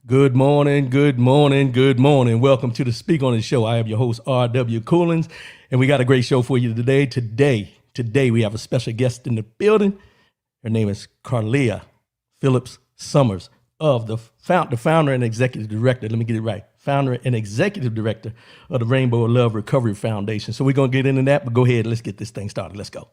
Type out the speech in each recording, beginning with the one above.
Good morning, good morning, good morning. Welcome to the Speak on the Show. I am your host, R.W. Coolins, and we got a great show for you today. Today we have a special guest in the building. Her name is Carleah Phillips Summers, of the founder and executive director. Let me get it right. Founder and executive director of the Rainbow of Love Recovery Foundation. So we're going to get into that, but go ahead. Let's get this thing started. Let's go.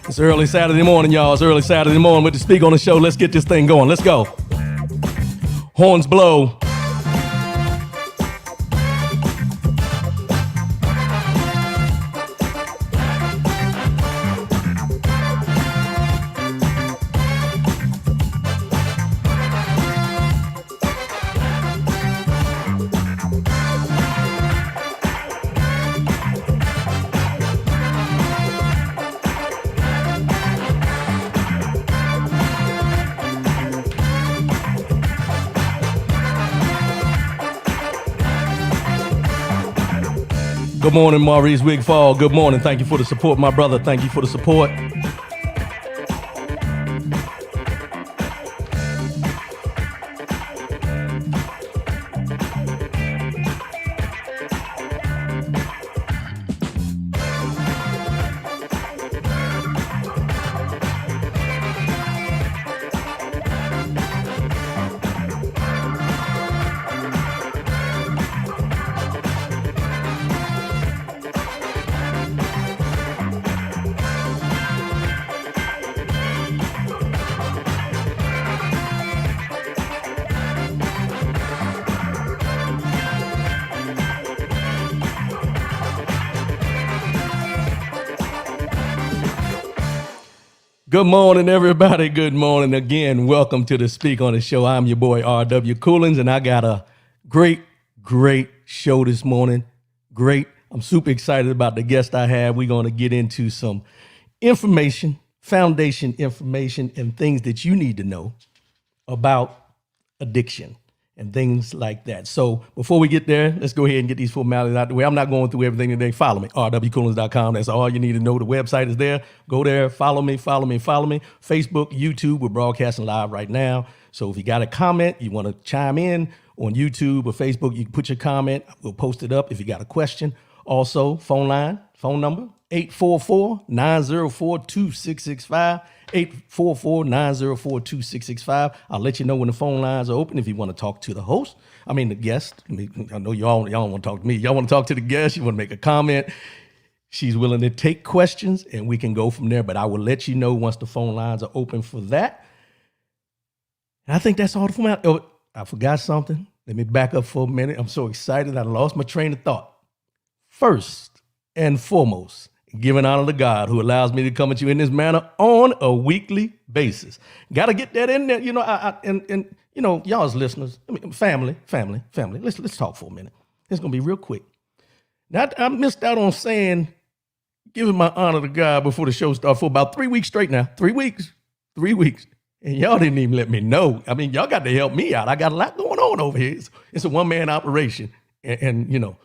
It's early Saturday morning, y'all. It's early Saturday morning with the Speak on the Show. Let's get this thing going. Let's go. Horns blow. Good morning, Maurice Wigfall. Good morning. Thank you for the support, my brother. Thank you for the support. Good morning, everybody. Good morning again. Welcome to the Speak on the Show. I'm your boy, R.W. Coolins, and I got a great show this morning. Great. I'm super excited about the guest I have. We're going to get into some information, foundation information, and things that you need to know about addiction and things like that. So before we get there, let's go ahead and get these formalities out the way. I'm not going through everything today. Follow me, rwcoolins.com. That's all you need to know. The website is there. Go there, follow me. Facebook, YouTube, we're broadcasting live right now. So if you got a comment, you want to chime in on YouTube or Facebook, you can put your comment. We'll post it up if you got a question. Also, phone number, 844-904-2665, 844-904-2665. I'll let you know when the phone lines are open if you want to talk to the host. I mean, the guest. I know y'all don't want to talk to me. Y'all want to talk to the guest. You want to make a comment. She's willing to take questions, and we can go from there. But I will let you know once the phone lines are open for that. And I think that's all the format. Oh, I forgot something. Let me back up for a minute. I'm so excited. I lost my train of thought. First and foremost, giving honor to God who allows me to come at you in this manner on a weekly basis. Got to get that in there. You know, and you know, y'all as listeners, family. Let's talk for a minute. It's going to be real quick. Now, I missed out on saying, giving my honor to God before the show started for about 3 weeks straight now. 3 weeks. And y'all didn't even let me know. I mean, y'all got to help me out. I got a lot going on over here. It's a one-man operation. And you know,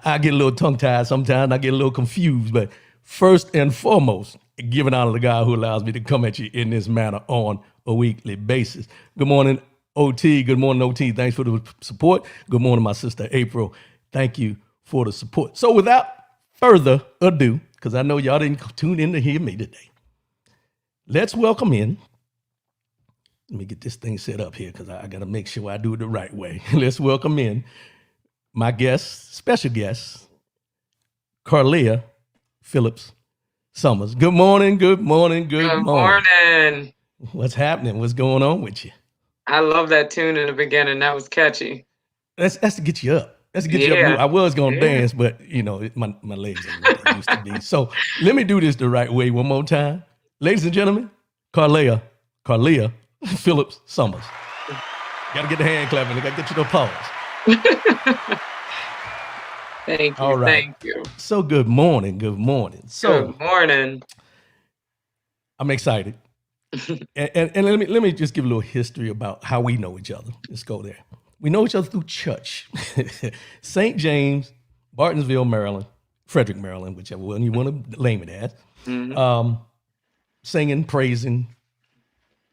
I get a little tongue-tied sometimes. I get a little confused. But first and foremost, giving honor to God who allows me to come at you in this manner on a weekly basis. Good morning, OT. Good morning, OT. Thanks for the support. Good morning, my sister, April. Thank you for the support. So without further ado, because I know y'all didn't tune in to hear me today, let's welcome in. Let me get this thing set up here because I got to make sure I do it the right way. Let's welcome in my guest, special guest, Carleah Phillips Summers. Good morning. Good morning. What's happening? What's going on with you? I love that tune in the beginning. That was catchy. That's to get you up. That's to get you up. I was going to dance, but you know, my legs ain't what they used to be. So let me do this the right way one more time. Ladies and gentlemen, Carleah Phillips Summers. Got to get the hand clapping. I got to get you to pause. Thank All you. right. Thank you. So good morning. Good morning. So Good morning. I'm excited. And let me just give a little history about how we know each other. Let's go there. We know each other through church. St. James, Bartonsville, Maryland, Frederick, Maryland, whichever one you want to name it as. Mhm. Singing, praising,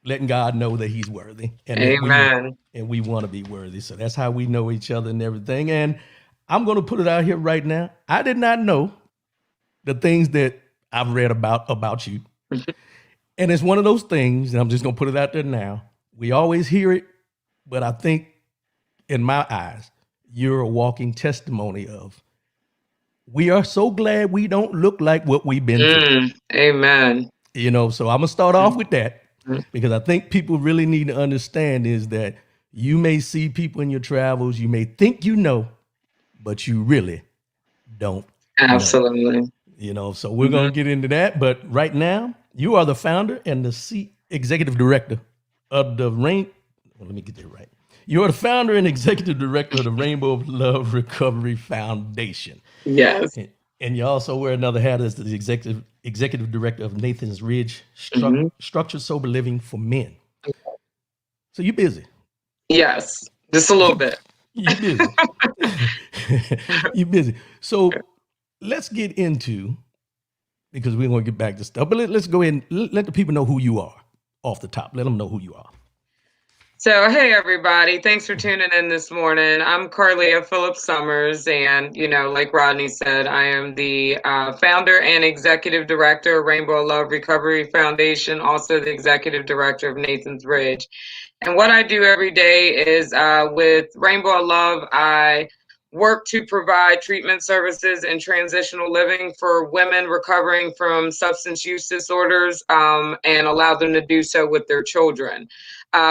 letting God know that He's worthy and that Amen. we want to be worthy. So that's how we know each other and everything. And I'm going to put it out here right now. I did not know the things that I've read about you. And it's one of those things, and I'm just gonna put it out there now. We always hear it, but I think in my eyes, you're a walking testimony of we are so glad we don't look like what we've been through. Amen. So I'm gonna start off with that Mhm. because I think people really need to understand is that you may see people in your travels, you may think you know, but you really don't know. Absolutely. So we're Mhm. going to get into that. But right now, you are the founder and the executive director of the let me get that right. You are the founder and executive director of the Rainbow of Love Recovery Foundation. Yes. And you also wear another hat as the executive director of Nathan's Ridge Mhm. Structured Sober Living for Men. So you're busy. Yes. Just a little bit. You busy. You busy. So let's get into because we're going to get back to stuff. But let's go ahead and let the people know who you are off the top. Let them know who you are. So, hey everybody, thanks for tuning in this morning. I'm Carleah Phillips Summers, and like Rodney said, I am the founder and executive director of Rainbow Love Recovery Foundation, also the executive director of Nathan's Ridge. And what I do every day is with Rainbow Love, I work to provide treatment services and transitional living for women recovering from substance use disorders and allow them to do so with their children.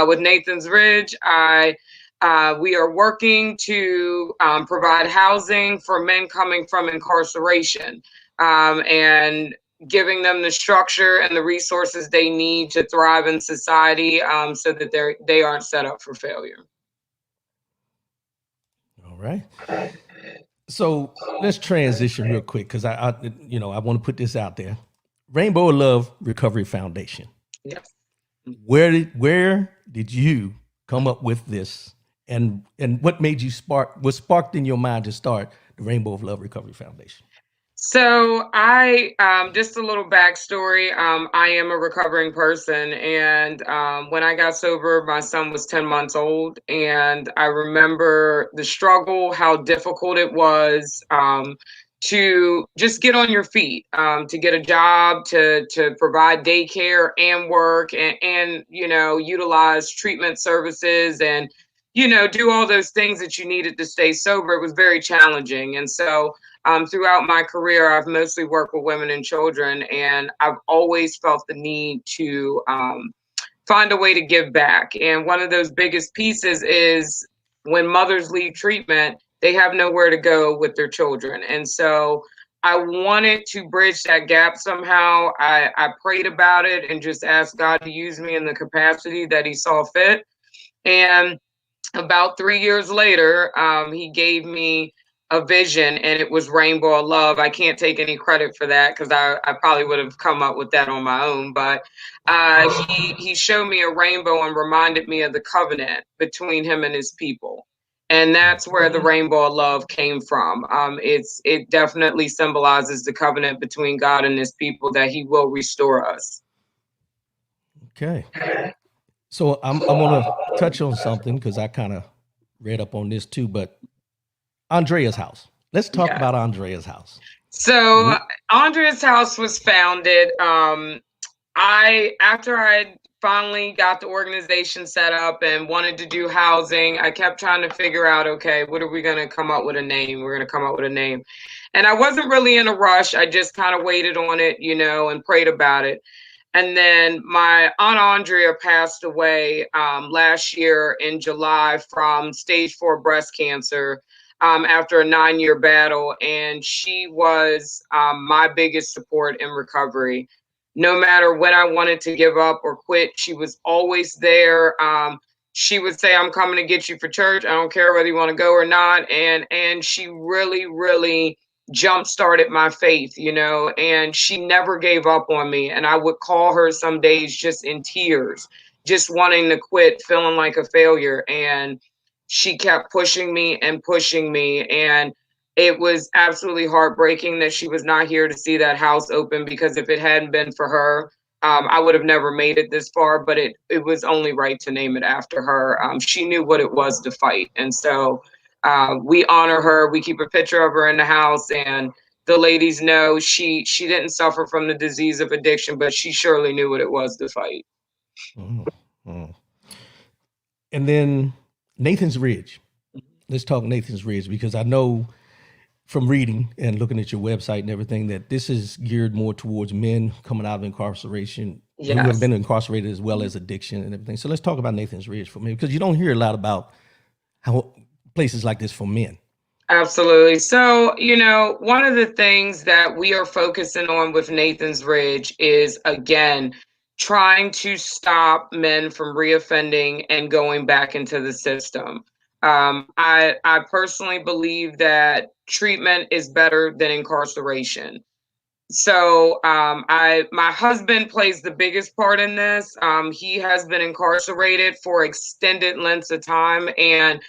With Nathan's Ridge, we are working to provide housing for men coming from incarceration and giving them the structure and the resources they need to thrive in society so that they aren't set up for failure. All right. So let's transition real quick because I want to put this out there. Rainbow of Love Recovery Foundation. Yes. Where did you come up with this, and what made you what sparked in your mind to start the Rainbow of Love Recovery Foundation? So just a little backstory. I am a recovering person, and when I got sober, my son was 10 months old, and I remember the struggle, how difficult it was to just get on your feet, to get a job, to provide daycare and work, and utilize treatment services and do all those things that you needed to stay sober. It was very challenging, and so throughout my career, I've mostly worked with women and children, and I've always felt the need to find a way to give back. And one of those biggest pieces is when mothers leave treatment, they have nowhere to go with their children. And so I wanted to bridge that gap somehow. I prayed about it and just asked God to use me in the capacity that He saw fit. And about 3 years later, he gave me a vision, and it was Rainbow of Love. I can't take any credit for that because I probably would have come up with that on my own. But he showed me a rainbow and reminded me of the covenant between him and his people. And that's where the Rainbow of Love came from. It definitely symbolizes the covenant between God and His people that He will restore us. Okay. So I want to touch on something because I kind of read up on this too, but Andrea's house. Let's talk Yeah. about Andrea's house. So Andrea's house was founded. After I finally got the organization set up and wanted to do housing, I kept trying to figure out, okay, what are we going to come up with a name? We're going to come up with a name. And I wasn't really in a rush. I just kind of waited on it, and prayed about it. And then my Aunt Andrea passed away last year in July from stage 4 breast cancer after a 9-year battle. And she was my biggest support in recovery. No matter when I wanted to give up or quit, she was always there. she would say, I'm coming to get you for church. I don't care whether you want to go or not. And she really, really jump started my faith, you know, and she never gave up on me. And I would call her some days just in tears, just wanting to quit, feeling like a failure. And she kept pushing me and pushing me. And it was absolutely heartbreaking that she was not here to see that house open, because if it hadn't been for her, I would have never made it this far, but it was only right to name it after her. She knew what it was to fight. And so we honor her. We keep a picture of her in the house, and the ladies know she didn't suffer from the disease of addiction, but she surely knew what it was to fight. Mm, mm. And then Nathan's Ridge. Let's talk Nathan's Ridge, because I know from reading and looking at your website and everything that this is geared more towards men coming out of incarceration, who have Yes. been incarcerated, as well as addiction and everything. So let's talk about Nathan's Ridge for me, because you don't hear a lot about how places like this for men. Absolutely. So, you know, one of the things that we are focusing on with Nathan's Ridge is, again, trying to stop men from reoffending and going back into the system. I personally believe that treatment is better than incarceration. So, my husband plays the biggest part in this. He has been incarcerated for extended lengths of time, and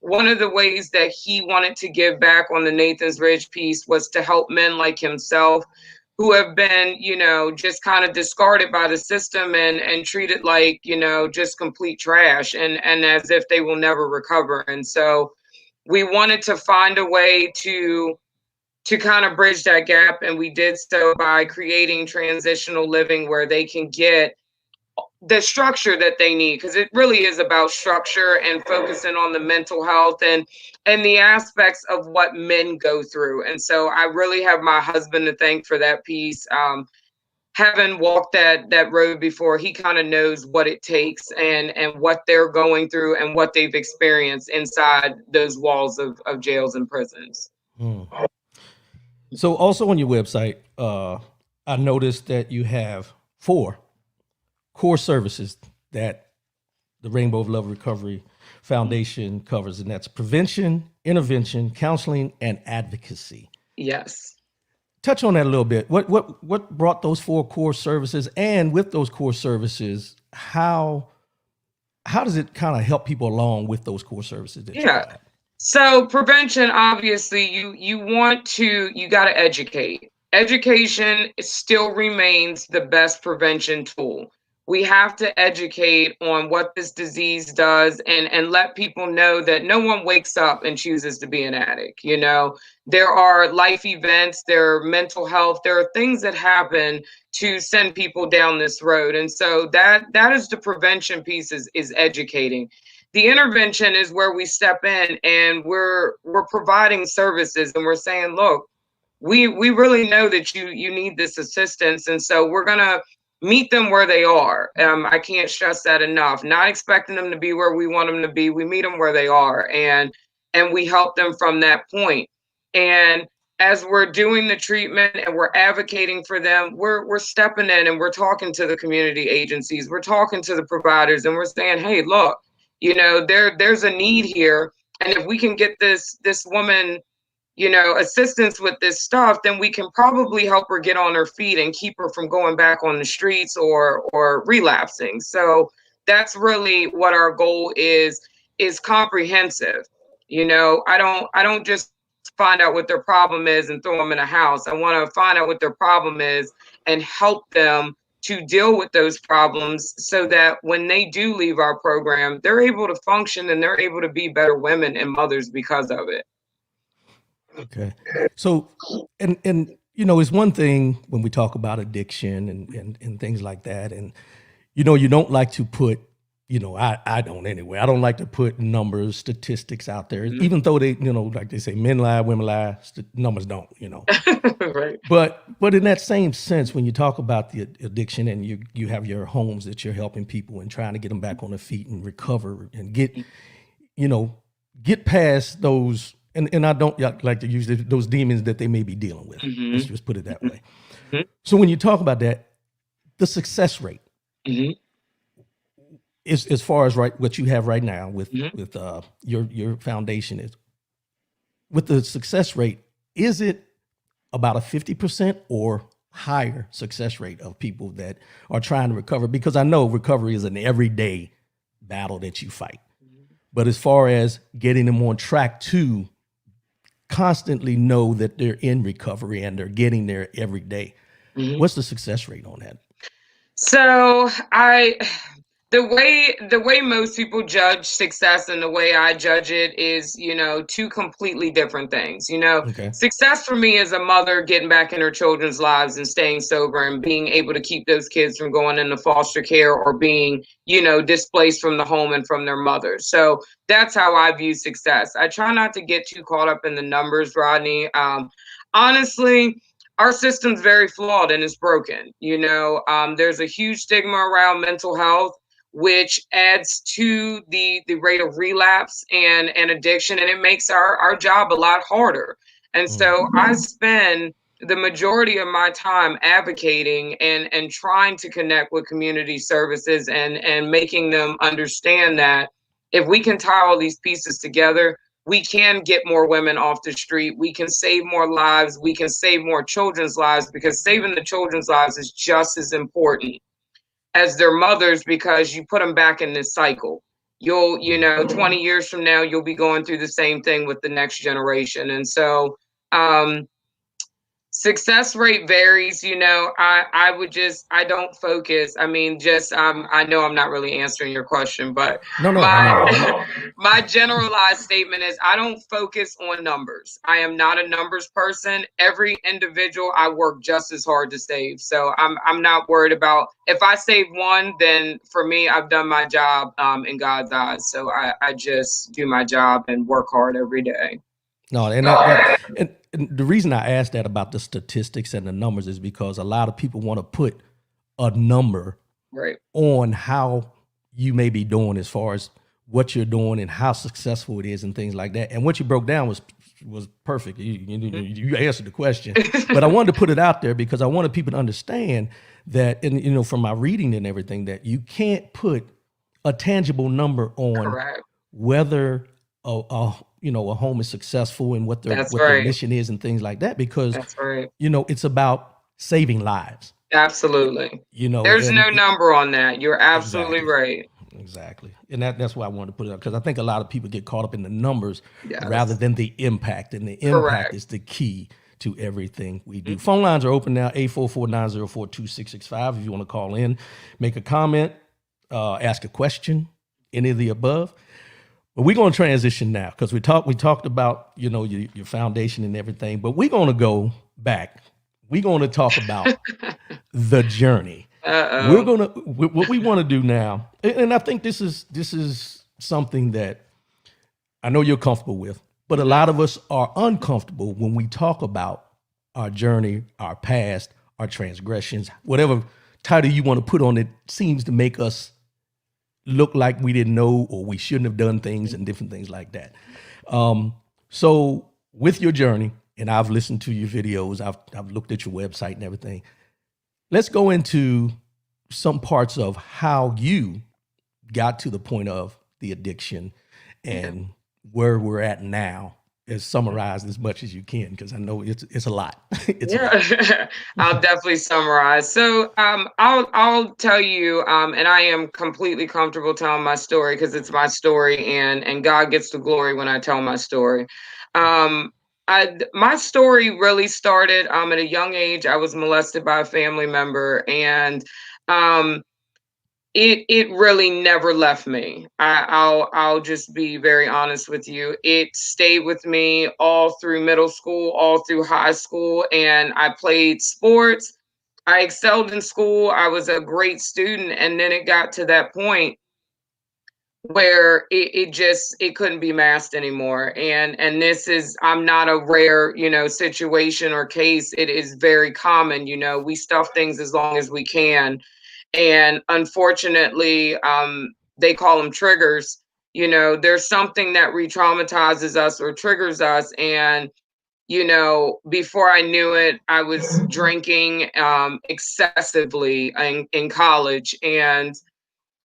one of the ways that he wanted to give back on the Nathan's Ridge piece was to help men like himself, who have been, you know, just kind of discarded by the system and treated like, you know, just complete trash, and as if they will never recover. And so we wanted to find a way to kind of bridge that gap, and we did so by creating transitional living where they can get the structure that they need, because it really is about structure and focusing on the mental health and the aspects of what men go through. And so I really have my husband to thank for that piece. Having walked that road before, he kind of knows what it takes and what they're going through and what they've experienced inside those walls of jails and prisons. Hmm. So also on your website, I noticed that you have 4 core services that the Rainbow of Love Recovery Foundation covers, and that's prevention, intervention, counseling, and advocacy. Yes. Touch on that a little bit. What brought those 4 core services, and with those core services, how does it kind of help people along with those core services that you Yeah. got? So prevention, obviously, you got to educate. Education still remains the best prevention tool. We have to educate on what this disease does and let people know that no one wakes up and chooses to be an addict. You know, there are life events, there are mental health, there are things that happen to send people down this road. And so that is the prevention piece, is educating. The intervention is where we step in and we're providing services, and we're saying, look, we really know that you need this assistance, and so we're gonna meet them where they are. I can't stress that enough. Not expecting them to be where we want them to be. We meet them where they are, and we help them from that point. And as we're doing the treatment and we're advocating for them, we're stepping in and we're talking to the community agencies, we're talking to the providers, and we're saying, hey, look, you know, there's a need here, and if we can get this woman, you know, assistance with this stuff, then we can probably help her get on her feet and keep her from going back on the streets or relapsing. So that's really what our goal is comprehensive. You know, I don't just find out what their problem is and throw them in a house. I want to find out what their problem is and help them to deal with those problems, so that when they do leave our program, they're able to function and they're able to be better women and mothers because of it. Okay. So, and you know, it's one thing when we talk about addiction and things like that, and you know, you don't like to put, you know, I don't anyway. I don't like to put numbers, statistics out there, even though they, you know, like they say, men lie, women lie, numbers don't, you know. Right. But in that same sense, when you talk about the addiction and you have your homes that you're helping people and trying to get them back on their feet and recover and get, you know, get past those. And I don't like to use those demons that they may be dealing with. Let's just put it that way. Mhm. So when you talk about that, the success rate, Mhm. as far as what you have right now with Mhm. your foundation is with the success rate, is it about a 50% or higher success rate of people that are trying to recover? Because I know recovery is an everyday battle that you fight. But as far as getting them on track to constantly know that they're in recovery and they're getting there every day, Mhm. what's the success rate on that? So the way most people judge success and the way I judge it is, two completely different things. Okay. Success for me is a mother getting back in her children's lives and staying sober and being able to keep those kids from going into foster care or being, displaced from the home and from their mother. So that's how I view success. I try not to get too caught up in the numbers, Rodney. Honestly, our system's very flawed and it's broken. There's a huge stigma around mental health, which adds to the rate of relapse and addiction, and it makes our job a lot harder. And Mm. so I spend the majority of my time advocating and trying to connect with community services and making them understand that if we can tie all these pieces together, we can get more women off the street. We can save more lives. We can save more children's lives, because saving the children's lives is just as important as their mothers, because you put them back in this cycle. 20 years from now, you'll be going through the same thing with the next generation. And so, um, success rate varies. I don't focus. I mean, just I know I'm not really answering your question, but No, no, I mean, my my generalized statement is I don't focus on numbers. I am not a numbers person. Every individual I work just as hard to save. So I'm not worried about if I save one, then for me I've done my job in God's eyes. So I just do my job and work hard every day. no, and and the reason I asked that about the statistics and the numbers is because a lot of people want to put a number Right. on how you may be doing as far as what you're doing and how successful it is and things like that. And what you broke down was perfect. You answered the question, but I wanted to put it out there because I wanted people to understand that, and from my reading and everything, that you can't put a tangible number on Correct. whether a home is successful and That's what their right. mission is and things like that, because That's right. it's about saving lives. Absolutely. There's And no number on that. You're absolutely exactly. right. Exactly. And that's why I wanted to put it up, because I think a lot of people get caught up in the numbers rather Yes. than the impact. And the impact Correct. is the key to everything we do. Mhm. Phone lines are open now, 844-904-2665. If you want to call in, make a comment, ask a question, any of the above. But we're going to transition now, because we talked about, your foundation and everything, but we're going to go back. We're going to talk about the journey. We're Uh-oh. gonna what we want to do now, and I think this is something that I know you're comfortable with, but a Mhm. lot of us are uncomfortable when we talk about our journey, our past, our transgressions, whatever title you want to put on it seems to make us look like we didn't know or we shouldn't have done things and different things like that. So with your journey, and I've listened to your videos, I've looked at your website and everything. Let's go into some parts of how you got to the point of the addiction Yeah. and where we're at now, as summarized as much as you can, because I know it's a lot. It's a lot. Yeah. I'll definitely summarize. So I'll tell you, and I am completely comfortable telling my story because it's my story, and God gets the glory when I tell my story. Um my story really started at a young age. I was molested by a family member, and um it really never left me. I'll just be very honest with you. It stayed with me all through middle school, all through high school, and I played sports. I excelled in school. I was a great student, and then it got to that point where it couldn't be masked anymore. And this is, I'm not a rare, situation or case. It is very common. We stuff things as long as we can, and unfortunately, they call them triggers. There's something that re-traumatizes us or triggers us, and before I knew it, I was drinking excessively in college, and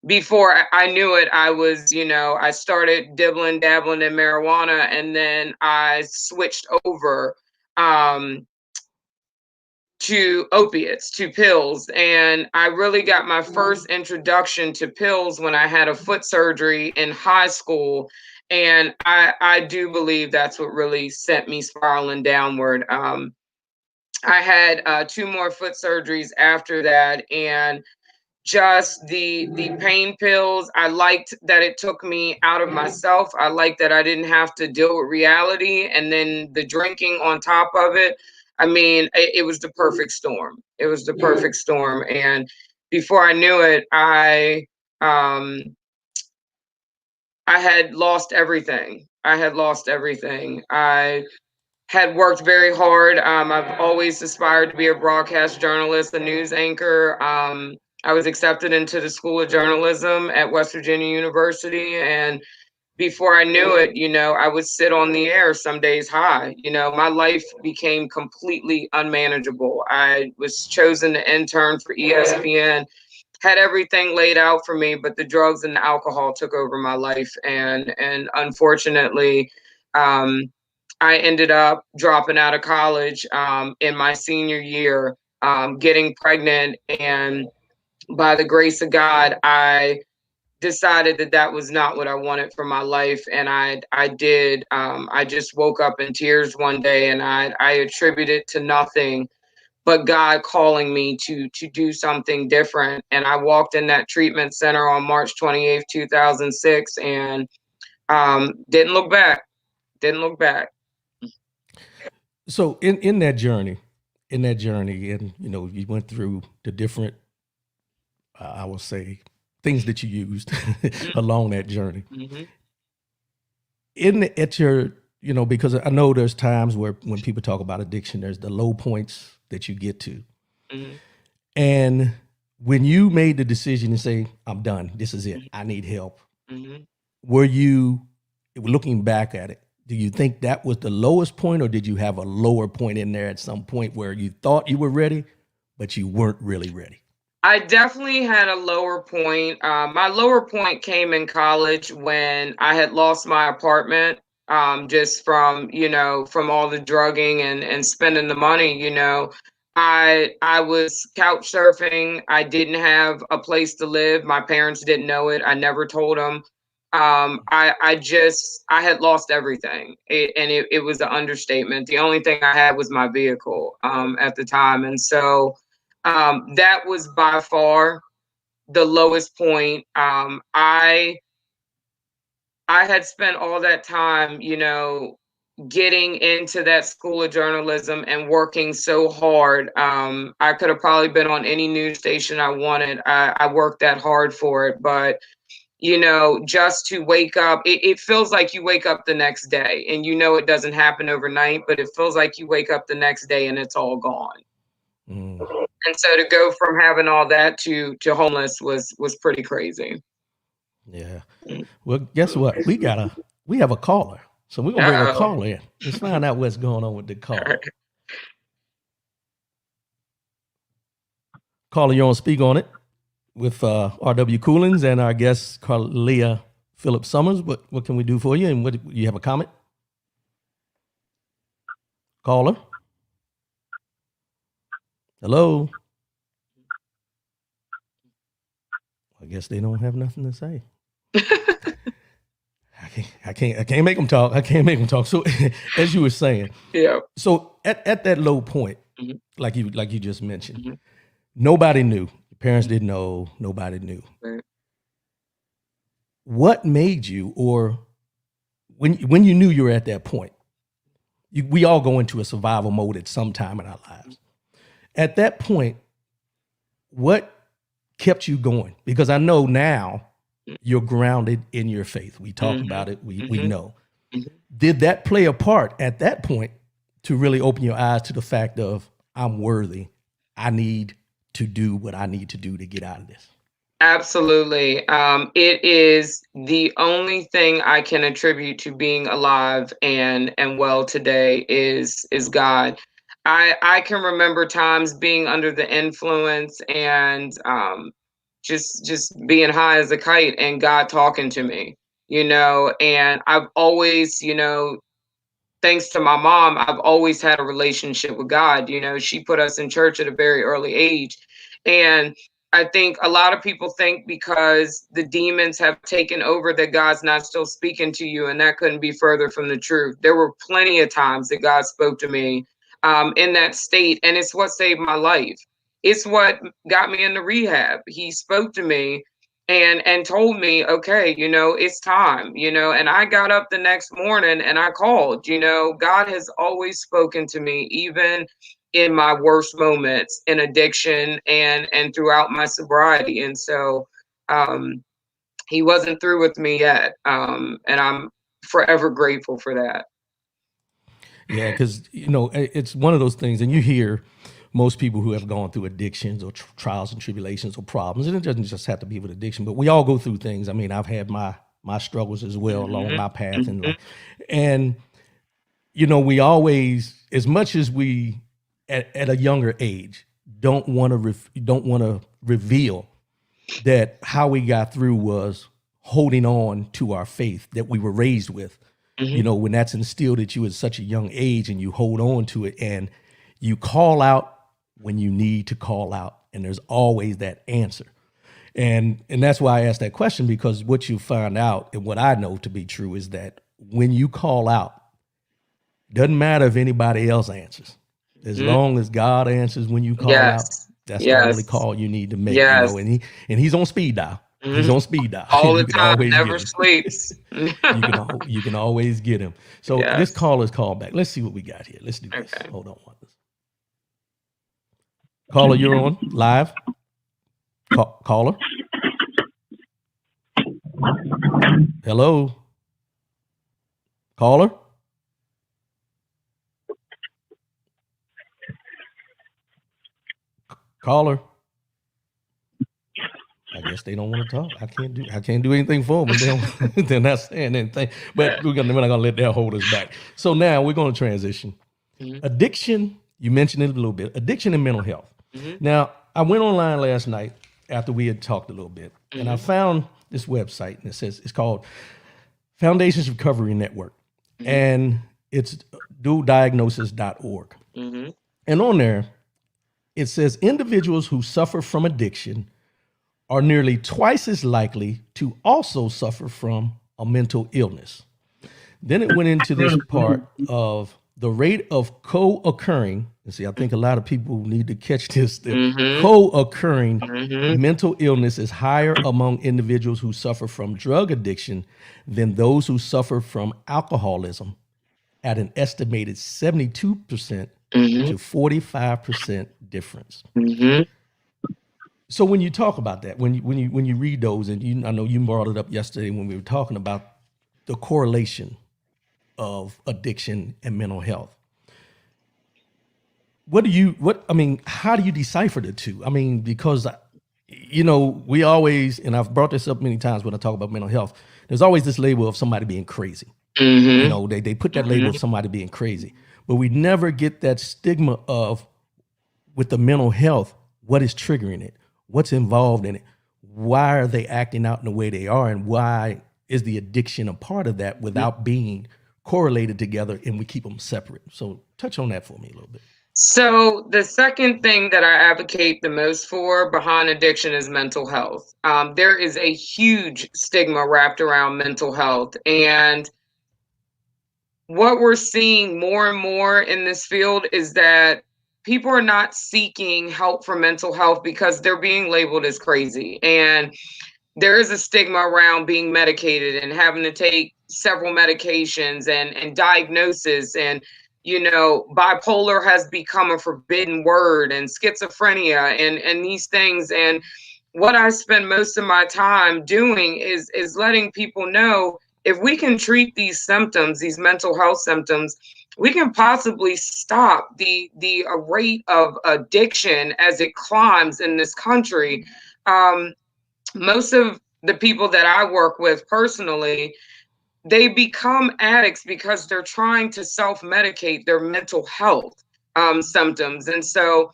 before I knew it, I was, I started dibbling, dabbling in marijuana, and then I switched over um, to opiates, to pills. And I really got my first introduction to pills when I had a foot surgery in high school. And I do believe that's what really sent me spiraling downward. I had two more foot surgeries after that, and just the pain pills. I liked that it took me out of myself. I liked that I didn't have to deal with reality, and then the drinking on top of it. I mean, it was the perfect storm. It was the perfect storm, and before I knew it, um I had lost everything. I had lost everything. I had worked very hard. I've always aspired to be a broadcast journalist, a news anchor. I was accepted into the School of Journalism at West Virginia University. And before I knew it, I would sit on the air some days high. My life became completely unmanageable. I was chosen to intern for ESPN, had everything laid out for me, but the drugs and the alcohol took over my life. And unfortunately, um, I ended up dropping out of college in my senior year, getting pregnant, and by the grace of God, I decided that that was not what I wanted for my life, and I did. I just woke up in tears one day, and I attribute it to nothing but God calling me to do something different. And I walked in that treatment center on March 28th, 2006, and didn't look back. Didn't look back. So in that journey, and you went through the different, I will say, things that you used along that journey. Mm-hmm. At your, because I know there's times where when people talk about addiction, there's the low points that you get to, Mm-hmm. and when you made the decision to say, "I'm done. This is it. I need help," Mm-hmm. were you, looking back at it, do you think that was the lowest point, or did you have a lower point in there at some point where you thought you were ready, but you weren't really ready? I definitely had a lower point. My lower point came in college when I had lost my apartment, just from all the drugging and spending the money. I was couch surfing. I didn't have a place to live. My parents didn't know it. I never told them. I had lost everything, and it was an understatement. The only thing I had was my vehicle at the time, and so that was by far the lowest point. I had spent all that time, getting into that school of journalism and working so hard. I could have probably been on any news station I wanted. I worked that hard for it, but just to wake up, it feels like you wake up the next day, and it doesn't happen overnight, but it feels like you wake up the next day and it's all gone. Mm. And so to go from having all that to homeless was pretty crazy. Yeah. Well, guess what? We have a caller. So we're gonna bring a Uh-oh. caller in. Let's find out what's going on with the caller. Caller, you're on Speak On It with RW Coolins and our guest Carleah Phillips Summers. What can we do for you? And what you have a comment? Caller. Hello. I guess they don't have nothing to say. I can't make them talk. I can't make them talk. So as you were saying, Yeah. so at that low point, Mhm. like you just mentioned, Mhm. nobody knew. Your parents didn't know. Nobody knew. Right. What made you, or when you knew you were at that point? We all go into a survival mode at some time in our lives. At that point, what kept you going? Because I know now you're grounded in your faith. We talk about it. We know. Mhm. Did that play a part at that point to really open your eyes to the fact of, I'm worthy. I need to do what I need to do to get out of this? Absolutely. It is the only thing I can attribute to being alive and well today is God. I can remember times being under the influence and just being high as a kite and God talking to me, and I've always, thanks to my mom, I've always had a relationship with God. She put us in church at a very early age. And I think a lot of people think because the demons have taken over that God's not still speaking to you, and that couldn't be further from the truth. There were plenty of times that God spoke to me in that state, and it's what saved my life. It's what got me into rehab. He spoke to me and told me, okay, it's time, and I got up the next morning and I called. God has always spoken to me, even in my worst moments in addiction and throughout my sobriety. And so he wasn't through with me yet, and I'm forever grateful for that. Yeah, because it's one of those things, and you hear most people who have gone through addictions or trials and tribulations or problems, and it doesn't just have to be with addiction, but we all go through things. I mean, I've had my struggles as well along my path in life, and we always, as much as we at a younger age, don't want to reveal that how we got through was holding on to our faith that we were raised with. When that's instilled at you at such a young age and you hold on to it and you call out when you need to call out, and there's always that answer. And that's why I asked that question, because what you find out and what I know to be true is that when you call out, doesn't matter if anybody else answers. As long as God answers when you call out, that's the only call you need to make, and he's on speed dial. He's on speed dial. All the You can time, always never get him. sleeps. You can always get him. So this caller's called back. Let's see what we got here. Let's do this. Okay. Hold on. Caller, you're on live. Caller. Hello. Caller. Caller. I guess they don't want to talk. I can't do anything for them. They're not saying anything. But we're not gonna let that hold us back. So now we're gonna transition. Addiction, you mentioned it a little bit. Addiction and mental health. Now, I went online last night after we had talked a little bit, and I found this website, and it's called Foundations Recovery Network, and it's dualdiagnosis.org. And on there, it says individuals who suffer from addiction are nearly twice as likely to also suffer from a mental illness. Then it went into this part of the rate of co-occurring. And see, I think a lot of people need to catch this. Co-occurring mental illness is higher among individuals who suffer from drug addiction than those who suffer from alcoholism, at an estimated 72% to 45% difference. So when you talk about that, when you read those, and I know you brought it up yesterday when we were talking about the correlation of addiction and mental health. How do you decipher the two? I mean, because we always, and I've brought this up many times when I talk about mental health, there's always this label of somebody being crazy. They put that label of somebody being crazy, but we never get that stigma of, with the mental health, what is triggering it, what's involved in it, why are they acting out in the way they are, and why is the addiction a part of that without being correlated together, and we keep them separate. So touch on that for me a little bit. So the second thing that I advocate the most for behind addiction is mental health. There is a huge stigma wrapped around mental health, and what we're seeing more and more in this field is that people are not seeking help for mental health because they're being labeled as crazy. And there is a stigma around being medicated and having to take several medications and diagnosis. And, bipolar has become a forbidden word, and schizophrenia and these things. And what I spend most of my time doing is letting people know, if we can treat these symptoms, these mental health symptoms, we can possibly stop the rate of addiction as it climbs in this country. Most of the people that I work with personally, they become addicts because they're trying to self-medicate their mental health symptoms. And so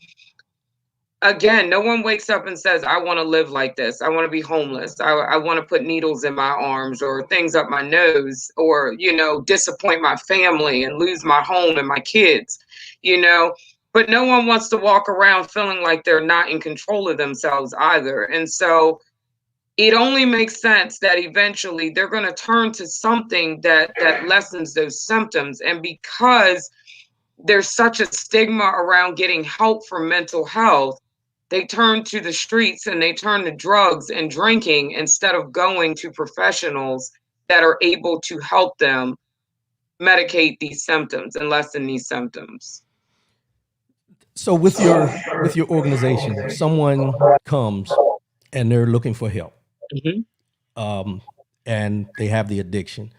again, no one wakes up and says, I want to live like this. I want to be homeless. I want to put needles in my arms or things up my nose or, disappoint my family and lose my home and my kids, you know. But no one wants to walk around feeling like they're not in control of themselves either. And so it only makes sense that eventually they're going to turn to something that lessens those symptoms. And because there's such a stigma around getting help for mental health, they turn to the streets and they turn to drugs and drinking instead of going to professionals that are able to help them medicate these symptoms and lessen these symptoms. So with your organization, someone comes and they're looking for help, Mhm. um, and they have the addiction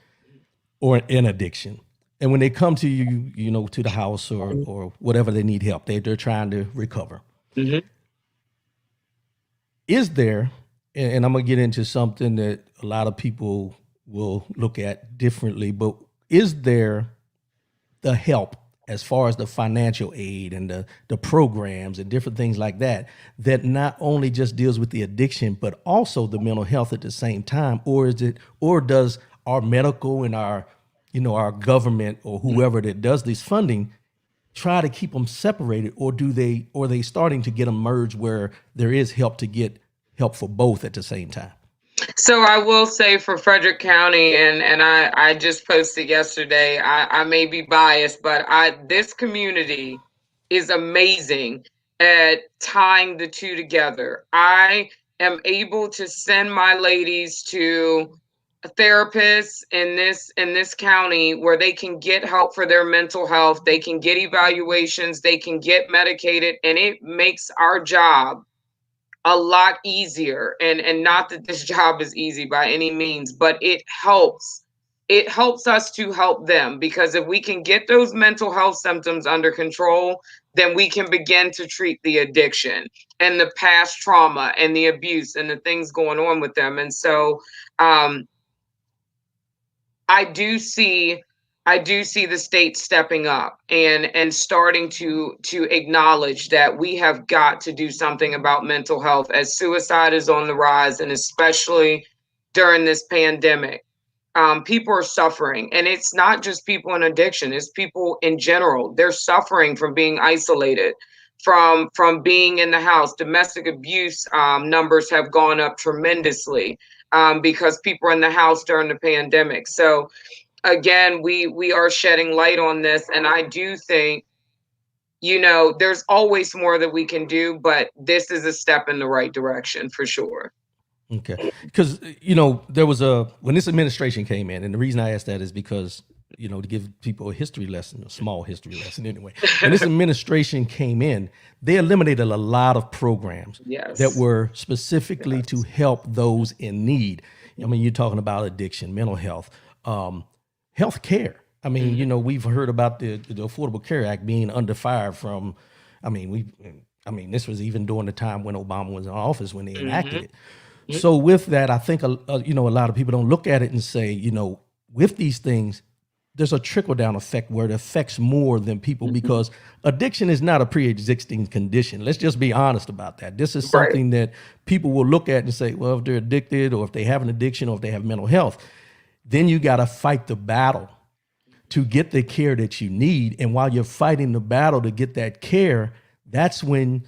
or an addiction. And when they come to you, to the house or whatever they need help, they're trying to recover. Mhm. Is there, and I'm gonna get into something that a lot of people will look at differently, but is there the help as far as the financial aid and the programs and different things like that that not only just deals with the addiction but also the mental health at the same time? Or is it, or does our medical and our our government or whoever that does this funding try to keep them separated, or are they starting to get them merged where there is help to get help for both at the same time? So I will say for Frederick County, and I just posted yesterday, I may be biased, but this community is amazing at tying the two together. I am able to send my ladies to therapists in this county where they can get help for their mental health, they can get evaluations, they can get medicated, and it makes our job a lot easier. And not that this job is easy by any means, but it helps us to help them, because if we can get those mental health symptoms under control, then we can begin to treat the addiction and the past trauma and the abuse and the things going on with them. And so um I do see I do see the state stepping up and starting to acknowledge that we have got to do something about mental health as suicide is on the rise, and especially during this pandemic. People are suffering, and it's not just people in addiction, it's people in general. They're suffering from being isolated, from being in the house. Domestic abuse numbers have gone up tremendously, because people are in the house during the pandemic. So again, we are shedding light on this, and I do think, there's always more that we can do, but this is a step in the right direction for sure. Okay, because there was when this administration came in, and the reason I asked that is because to give people a history lesson, a small history lesson anyway. When this administration came in, they eliminated a lot of programs that Yes. were specifically to help those in need. I mean, you're talking about addiction, mental health, health care. I mean, we've heard about the Affordable Care Act being under fire from, I mean, this was even during the time when Obama was in office when they enacted it. So with that, I think a lot of people don't look at it and say, with these things, there's a trickle down effect where it affects more than people, because addiction is not a pre-existing condition. Let's just be honest about that. This is Right. something that people will look at and say, well, if they're addicted or if they have an addiction or if they have mental health, then you got to fight the battle to get the care that you need. And while you're fighting the battle to get that care, that's when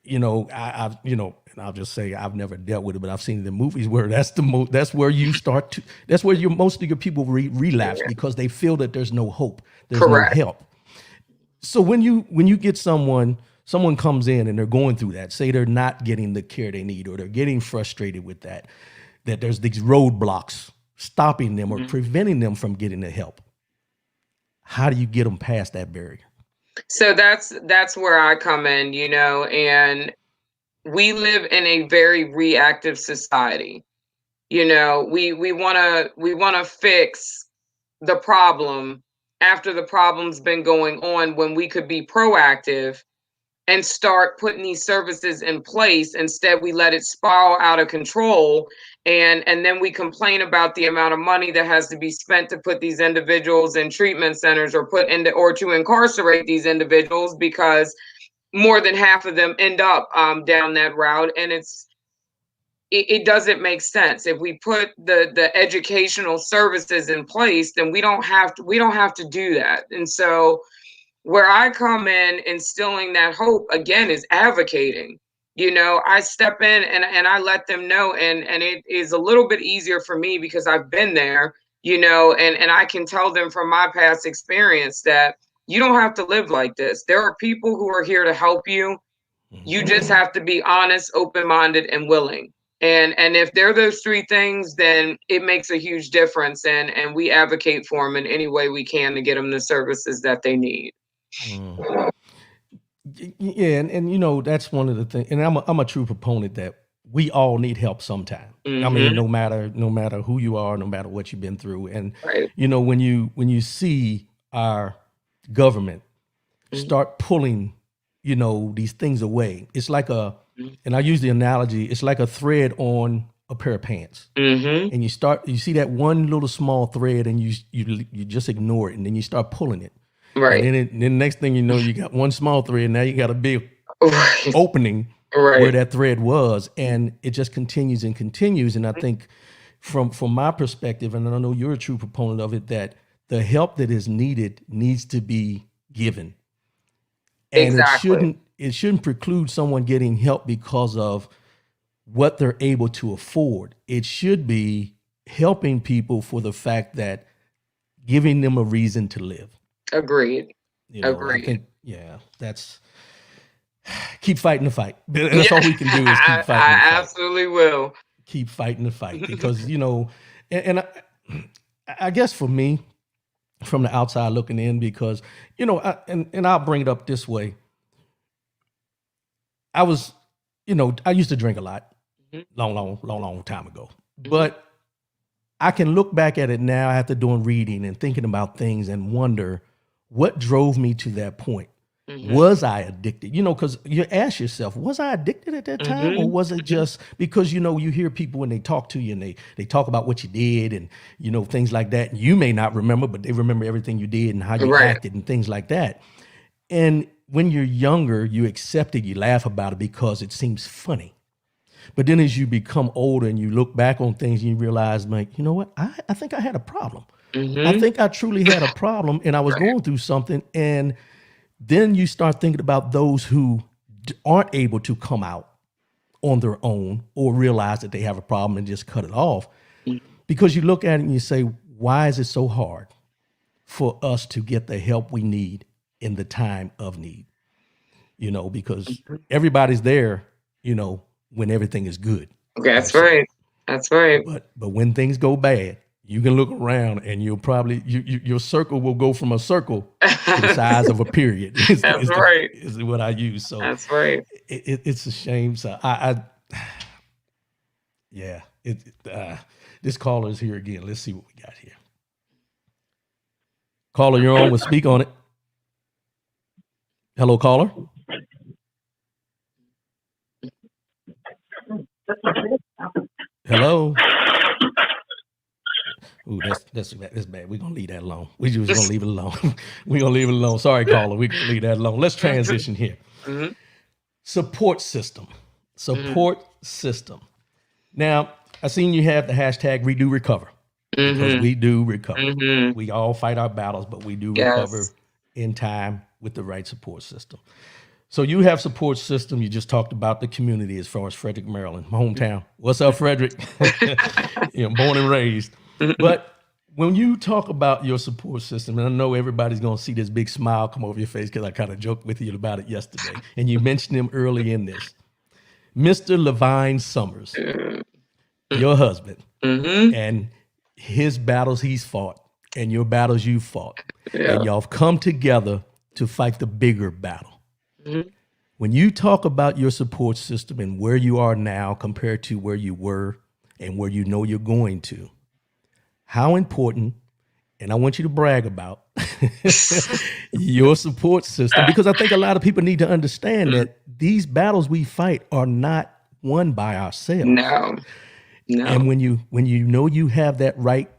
I've and I'll just say I've never dealt with it, but I've seen it in movies where that's where you start to, that's where most of your people relapse, because they feel that there's no hope, there's no Correct. help. So when you get someone comes in and they're going through that, say they're not getting the care they need, or they're getting frustrated with that there's these roadblocks stopping them or preventing them from getting the help. How do you get them past that barrier? So that's where I come in, and we live in a very reactive society. We want to fix the problem after the problem's been going on, when we could be proactive and start putting these services in place. Instead, we let it spiral out of control, and then we complain about the amount of money that has to be spent to put these individuals in treatment centers, or to incarcerate these individuals, because more than half of them end up down that route, and it doesn't make sense. If we put the educational services in place, then we don't have to do that. And so where I come in, instilling that hope again, is advocating. I step in and I let them know, and it is a little bit easier for me because I've been there, and I can tell them from my past experience that you don't have to live like this. There are people who are here to help you. You just have to be honest, open-minded, and willing. And if they're those three things, then it makes a huge difference. And we advocate for them in any way we can to get them the services that they need. Yeah, and that's one of the things. And I'm a true proponent that we all need help sometime. I mean, no matter who you are, no matter what you've been through. And Right. when you see our government start pulling, these things away, it's like and I use the analogy, it's like a thread on a pair of pants. And you see that one little small thread, and you just ignore it, and then you start pulling it. Right. And then next thing you know, you got one small thread. Now you got a big Right. opening Right. where that thread was, and it just continues and continues. And I think from my perspective, and I know you're a true proponent of it, that the help that is needed needs to be given. And Exactly. it shouldn't preclude someone getting help because of what they're able to afford. It should be helping people for the fact that giving them a reason to live. Agreed. I Agreed. think, yeah, that's keep fighting the fight. That's all we can do is keep fighting the I fight. absolutely will. Keep fighting the fight because, and I guess for me, from the outside looking in, because, and I'll bring it up this way. I was, I used to drink a lot, long time ago, but I can look back at it now after doing reading and thinking about things and wonder what drove me to that point. Was I addicted? Because you ask yourself, was I addicted at that time? Or was it just because, you hear people when they talk to you and they talk about what you did and, things like that. And you may not remember, but they remember everything you did and how you Right. acted and things like that. And when you're younger, you accept it, you laugh about it because it seems funny. But then as you become older and you look back on things and you realize, like, you know what? I think I had a problem. I think I truly had a problem, and I was going through something. And then you start thinking about those who aren't able to come out on their own or realize that they have a problem and just cut it off. Because you look at it and you say, why is it so hard for us to get the help we need in the time of need? Because everybody's there, when everything is good. That's right. That's right. But when things go bad, you can look around and you'll probably your circle will go from a circle to the size of a period. That's right. Is what I use. So That's right. it's a shame. So yeah. This caller is here again. Let's see what we got here. Caller, you're on. We'll speak on it. Hello, caller. Hello. Ooh, that's bad. We're gonna leave that alone. We just gonna leave it alone. We're gonna leave it alone. Sorry, caller. We're gonna leave that alone. Let's transition here. Support system. Support system. Now, I seen you have the hashtag We Do Recover. Because we do recover. We all fight our battles, but we do recover in time with the right support system. So you have support system. You just talked about the community as far as Frederick, Maryland, my hometown. What's up, Frederick? Born and raised. But when you talk about your support system, and I know everybody's going to see this big smile come over your face because I kind of joked with you about it yesterday, and you mentioned him early in this. Mr. Levine Summers, your husband, and his battles he's fought, and your battles you fought, and y'all have come together to fight the bigger battle. When you talk about your support system and where you are now compared to where you were and where you know you're going to, how important, and I want you to brag about your support system, because I think a lot of people need to understand that these battles we fight are not won by ourselves. No. And when you know you have that right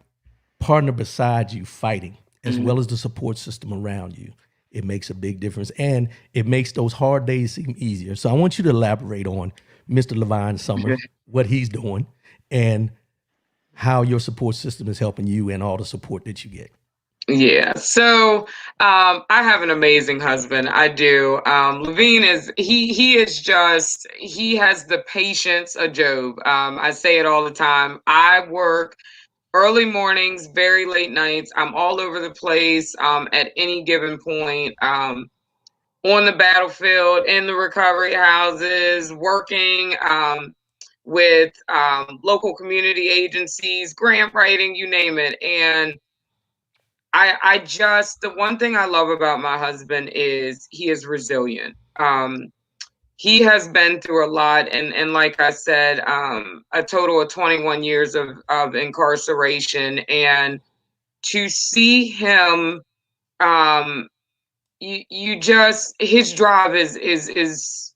partner beside you fighting, as well as the support system around you, it makes a big difference, and it makes those hard days seem easier. So I want you to elaborate on Mr. Levine Summer, what he's doing, and how your support system is helping you and all the support that you get. Yeah. So I have an amazing husband. I do. Levine is he is just he has the patience of Job. I say it all the time. I work early mornings, very late nights. I'm all over the place at any given point. On the battlefield, in the recovery houses, working with local community agencies, grant writing, you name it. And I just, the one thing I love about my husband is he is resilient. He has been through a lot, and like I said, a total of 21 years of incarceration, and to see him, um, you just his drive is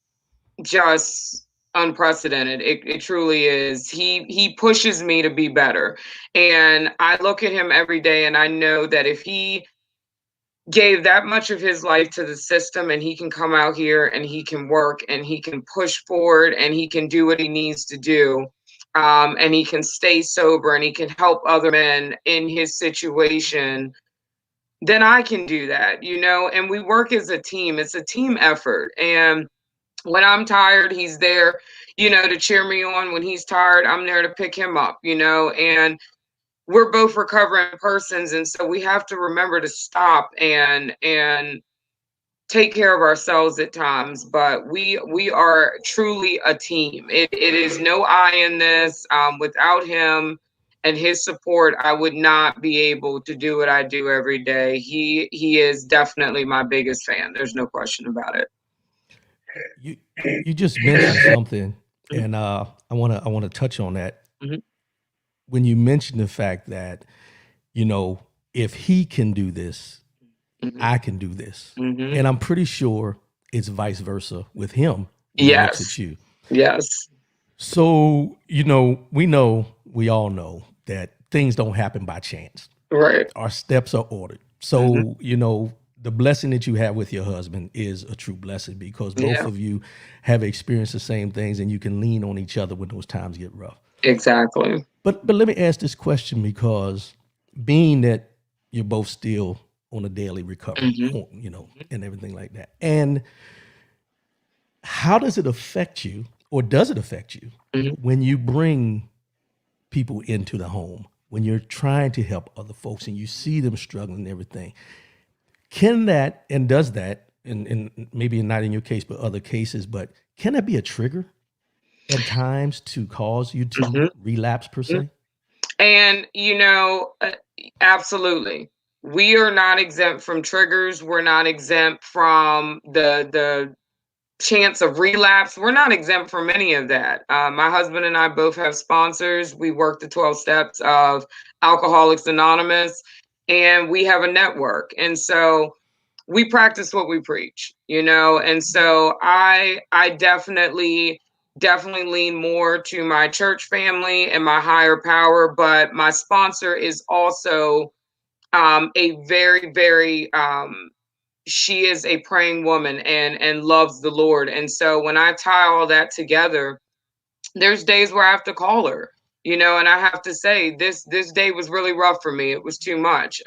just unprecedented. It truly is. He pushes me to be better, and I look at him every day, and I know that if he gave that much of his life to the system and he can come out here and he can work and he can push forward and he can do what he needs to do, and he can stay sober and he can help other men in his situation, then I can do that, you know. And we work as a team. It's a team effort. And when I'm tired, he's there, you know, to cheer me on. When he's tired, I'm there to pick him up, you know. And we're both recovering persons, and so we have to remember to stop and take care of ourselves at times. But we are truly a team. It is no I in this. Without him and his support, I would not be able to do what I do every day. He is definitely my biggest fan. There's no question about it. You you just mentioned something, and I want to touch on that. Mhm, When you mentioned the fact that, if he can do this, mhm, I can do this. mhm. And I'm pretty sure it's vice versa with him when he looks at Yes, you. yes, So, we all know that things don't happen by chance. right. Our steps are ordered. Mhm, So, the blessing that you have with your husband is a true blessing because both yeah, of you have experienced the same things and you can lean on each other when those times get rough. exactly. But let me ask this question because being that you're both still on a daily recovery, Mhm, and everything like that. And how does it affect you, or does it affect you, mhm. when you bring people into the home, when you're trying to help other folks and you see them struggling and everything? Can that and does that, and maybe not in your case, but other cases, but can that be a trigger at times to cause you to Mhm, relapse per mhm. se? And, absolutely. We are not exempt from triggers. We're not exempt from the chance of relapse. We're not exempt from any of that. My husband and I both have sponsors. We work the 12 steps of Alcoholics Anonymous, and we have a network. And so we practice what we preach, you know. And so I definitely lean more to my church family and my higher power, but my sponsor is also a very she is a praying woman and loves the Lord. And so when I tie all that together, there's days where I have to call her, you know, and I have to say this day was really rough for me. It was too much.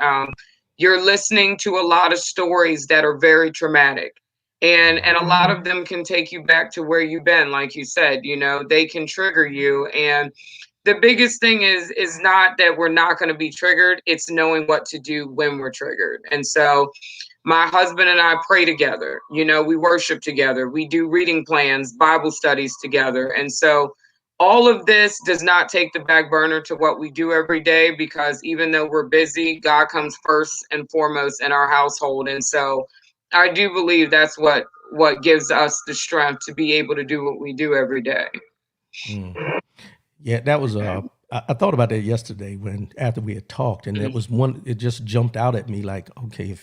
You're listening to a lot of stories that are very traumatic. And a lot of them can take you back to where you've been, like you said, you know, they can trigger you. And the biggest thing is not that we're not going to be triggered, it's knowing what to do when we're triggered. And so my husband and I pray together. You know, we worship together. We do reading plans, Bible studies together. And so all of this does not take the back burner to what we do every day, because even though we're busy, God comes first and foremost in our household. And so I do believe that's what gives us the strength to be able to do what we do every day. Mm. Yeah, that was I thought about that yesterday when after we had talked, and that was one. It just jumped out at me like, okay,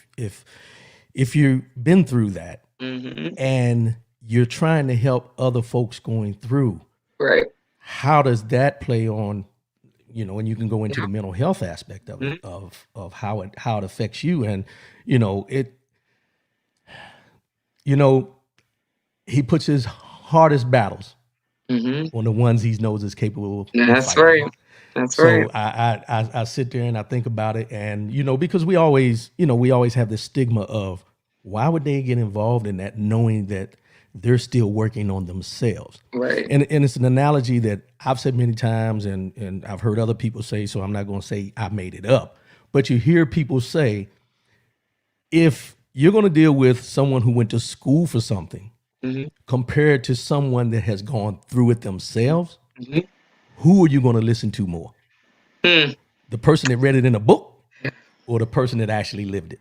if you've been through that Mm-hmm. and you're trying to help other folks going through, Right. how does that play on, and you can go into Yeah. the mental health aspect of it, Mhm. of how it affects you, and you know it. you know, he puts his hardest battles Hmm. on the ones he knows is capable of That's fighting. right. That's right. So I sit there and I think about it, and because we always have this stigma of why would they get involved in that, knowing that they're still working on themselves. Right. And it's an analogy that I've said many times, and I've heard other people say, so I'm not going to say I made it up, but you hear people say, if you're going to deal with someone who went to school for something Hmm. compared to someone that has gone through it themselves, Hmm. who are you going to listen to more? Mm. The person that read it in a book or the person that actually lived it?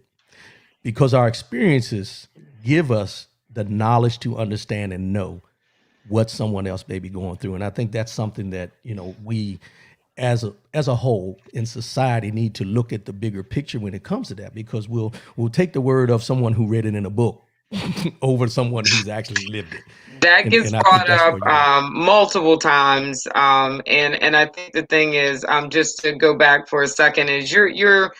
Because our experiences give us the knowledge to understand and know what someone else may be going through. And I think that's something that, we as a whole in society need to look at the bigger picture when it comes to that, because we'll take the word of someone who read it in a book over someone who's actually lived it. That And gets and I think brought that's up where you're at. multiple times, and I think the thing is, just to go back for a second, is you're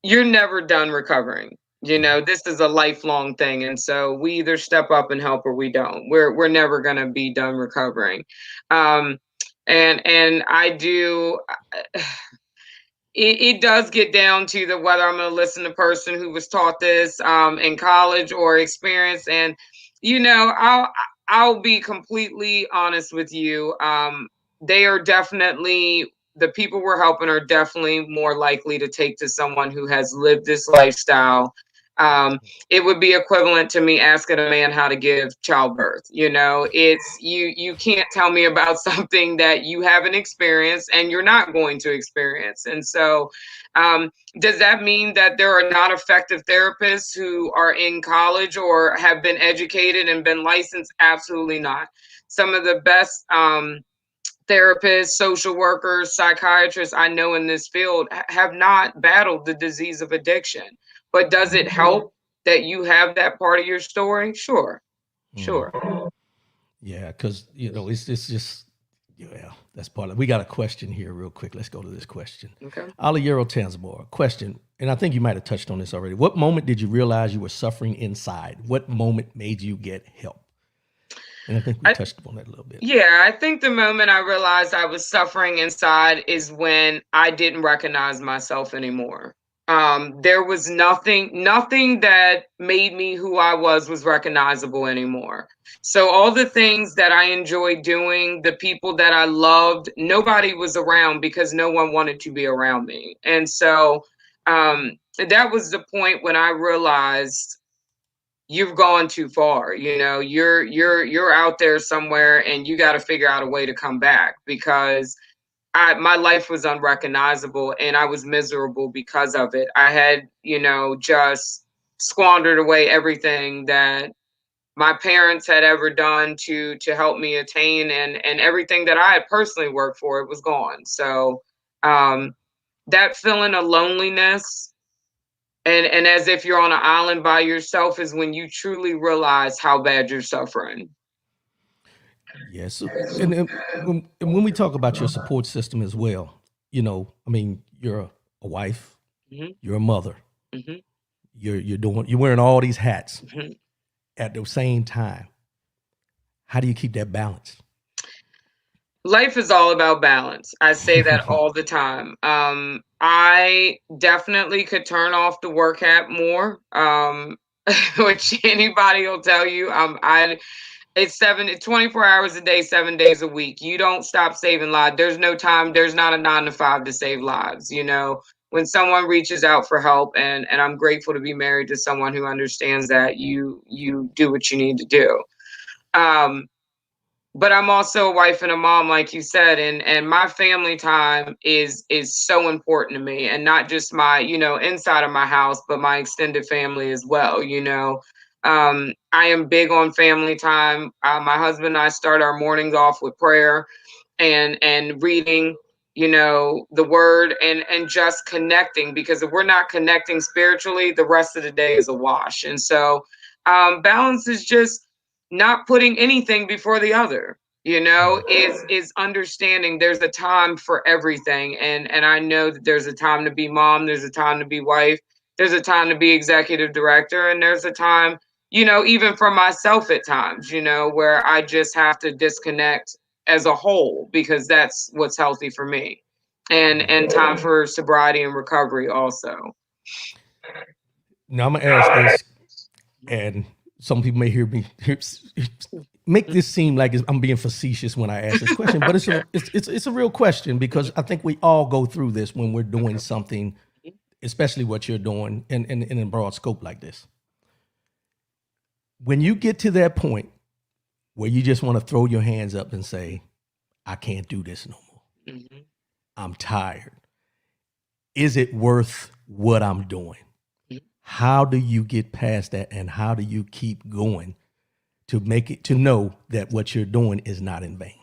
never done recovering. Right. This is a lifelong thing, and so we either step up and help or we don't. We're never going to be done recovering, um, and I do. It does get down to the whether I'm going to listen to a person who was taught this in college or experience. And I'll be completely honest with you. They are definitely the people we're helping are definitely more likely to take to someone who has lived this lifestyle. Um, it would be equivalent to me asking a man how to give childbirth. It's you can't tell me about something that you haven't experienced and you're not going to experience. And so does that mean that there are not effective therapists who are in college or have been educated and been licensed? Absolutely not. Some of the best therapists, social workers, psychiatrists I know in this field have not battled the disease of addiction. But does it help that you have that part of your story? Sure, Mm. sure. Yeah, because it's just, yeah, that's part of it. We got a question here real quick. Let's go to this question. Okay. Aliyero Tanzabor, question, and I think you might have touched on this already. What moment did you realize you were suffering inside? What moment made you get help? And I think we I, touched on that a little bit. Yeah, I think the moment I realized I was suffering inside is when I didn't recognize myself anymore. There was nothing that made me who I was recognizable anymore. So all the things that I enjoyed doing, the people that I loved, nobody was around because no one wanted to be around me. And so that was the point when I realized you've gone too far. You're out there somewhere and you got to figure out a way to come back, because my life was unrecognizable and I was miserable because of it. I had just squandered away everything that my parents had ever done to help me attain, and everything that I had personally worked for, it was gone. So um that feeling of loneliness and as if you're on an island by yourself is when you truly realize how bad you're suffering. Yeah. So, and when we talk about your support system as well, I mean, you're a wife, Hmm. you're a mother, Hmm. you're wearing all these hats Hmm. at the same time. How do you keep that balance? Life is all about balance. I say that all the time. I definitely could turn off the work hat more, which anybody will tell you. It's 24 hours a day, 7 days a week. You don't stop saving lives. There's no time. There's not a 9 to 5 to save lives. When someone reaches out for help, and I'm grateful to be married to someone who understands that you do what you need to do. Um, but I'm also a wife and a mom, like you said, and my family time is so important to me, and not just my inside of my house, but my extended family as well. I am big on family time. My husband and I start our mornings off with prayer and reading the word and just connecting, because if we're not connecting spiritually, the rest of the day is a wash. And so balance is just not putting anything before the other. Is understanding there's a time for everything, and I know that there's a time to be mom, there's a time to be wife, there's a time to be executive director, and there's a time even for myself at times, where I just have to disconnect as a whole because that's what's healthy for me. And time for sobriety and recovery also. Now I'm gonna ask this, and some people may hear me make this seem like I'm being facetious when I ask this question, but it's a real question because I think we all go through this when we're doing something, especially what you're doing in a broad scope like this. When you get to that point where you just want to throw your hands up and say, I can't do this no more. I'm tired. Is it worth what I'm doing? How do you get past that, and how do you keep going to make it, to know that what you're doing is not in vain?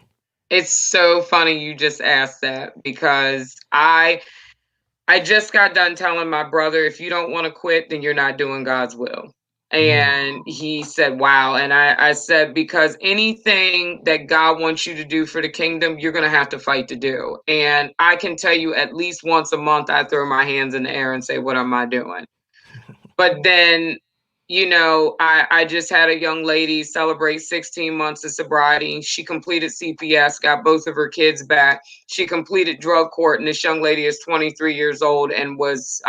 It's so funny you just asked that because I just got done telling my brother, if you don't want to quit, then you're not doing God's will. And he said, wow. And I said, because anything that God wants you to do for the kingdom, you're going to have to fight to do. And I can tell you at least once a month, I throw my hands in the air and say, what am I doing? But then, I just had a young lady celebrate 16 months of sobriety. She completed CPS, got both of her kids back. She completed drug court, and this young lady is 23 years old and was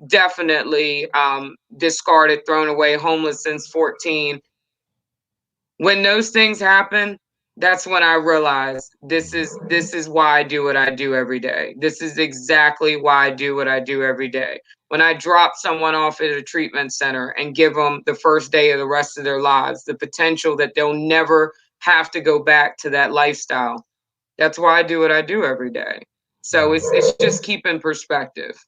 definitely discarded, thrown away, homeless since 14. When those things happen, that's when I realized this is why I do what I do every day. This is exactly why I do what I do every day. When I drop someone off at a treatment center and give them the first day of the rest of their lives, the potential that they'll never have to go back to that lifestyle. That's why I do what I do every day. So it's just keeping perspective.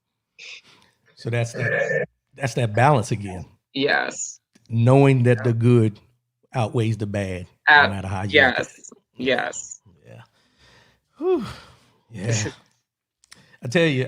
So that's that balance again. Yes. Knowing that the good outweighs the bad, no matter how you look at it. Yes. Yeah. Whew. Yeah. I tell you,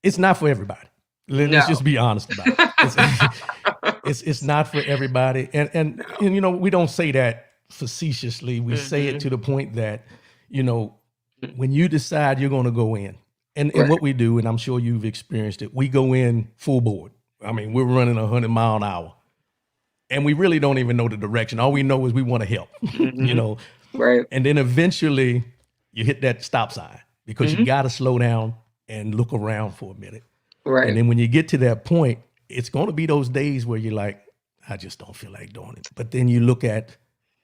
it's not for everybody. Let's just be honest about it. It's not for everybody. And we don't say that facetiously. We say it to the point that, when you decide you're going to go in, and what we do, and I'm sure you've experienced it, we go in full board. I mean, we're running 100 mile an hour, and we really don't even know the direction. All we know is we want to help, Right. And then eventually you hit that stop sign because you got to slow down and look around for a minute. Right. And then when you get to that point, it's going to be those days where you're like, I just don't feel like doing it. But then you look at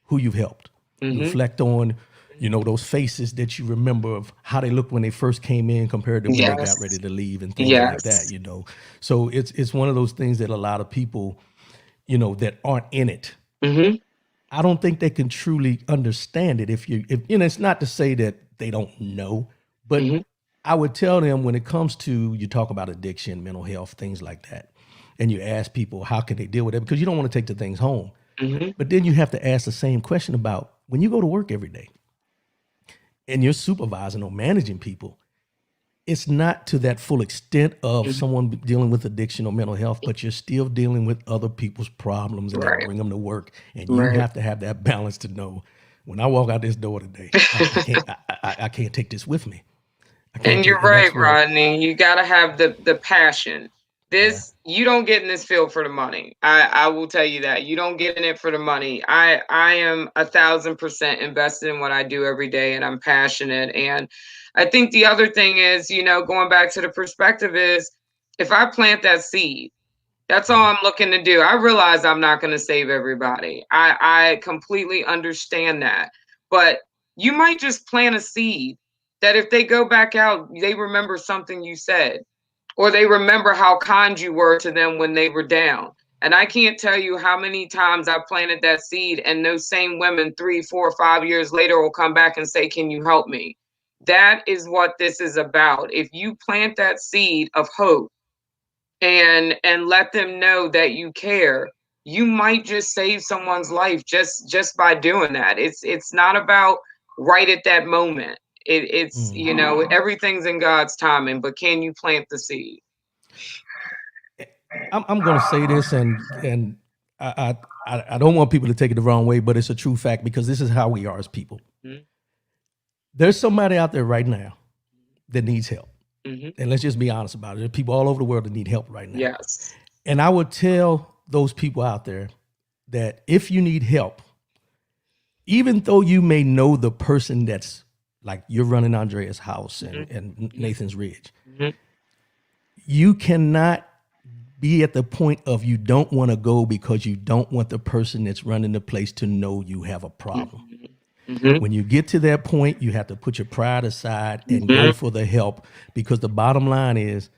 who you've helped, reflect on, those faces that you remember of how they looked when they first came in compared to when they got ready to leave and things like that, So it's one of those things that a lot of people, that aren't in it, I don't think they can truly understand it. If it's not to say that they don't know, but I would tell them when it comes to, you talk about addiction, mental health, things like that, and you ask people, how can they deal with it? Because you don't want to take the things home. But then you have to ask the same question about when you go to work every day and you're supervising or managing people, it's not to that full extent of someone dealing with addiction or mental health, but you're still dealing with other people's problems and they bring them to work. And you have to have that balance to know, when I walk out this door today, I can't take this with me. And you're right, Rodney. You got to have the passion. You don't get in this field for the money. I will tell you that. You don't get in it for the money. I am 1,000% invested in what I do every day, and I'm passionate. And I think the other thing is, going back to the perspective is, if I plant that seed, that's all I'm looking to do. I realize I'm not going to save everybody. I completely understand that. But you might just plant a seed that if they go back out, they remember something you said, or they remember how kind you were to them when they were down. And I can't tell you how many times I planted that seed, and those same women 3, 4, 5 years later will come back and say, can you help me? That is what this is about. If you plant that seed of hope and let them know that you care, you might just save someone's life just by doing that. It's not about right at that moment. It's everything's in God's timing, but can you plant the seed? I'm going to say this, and I don't want people to take it the wrong way, but it's a true fact because this is how we are as people. There's somebody out there right now that needs help. Mm-hmm. And let's just be honest about it. There are people all over the world that need help right now. Yes. And I would tell those people out there that if you need help, even though you may know the person that's like you're running Andrea's house and Nathan's Ridge, Mm-hmm. you cannot be at the point of you don't want to go because you don't want the person that's running the place to know you have a problem. Mm-hmm. When you get to that point, you have to put your pride aside and Mm-hmm. go for the help, because the bottom line is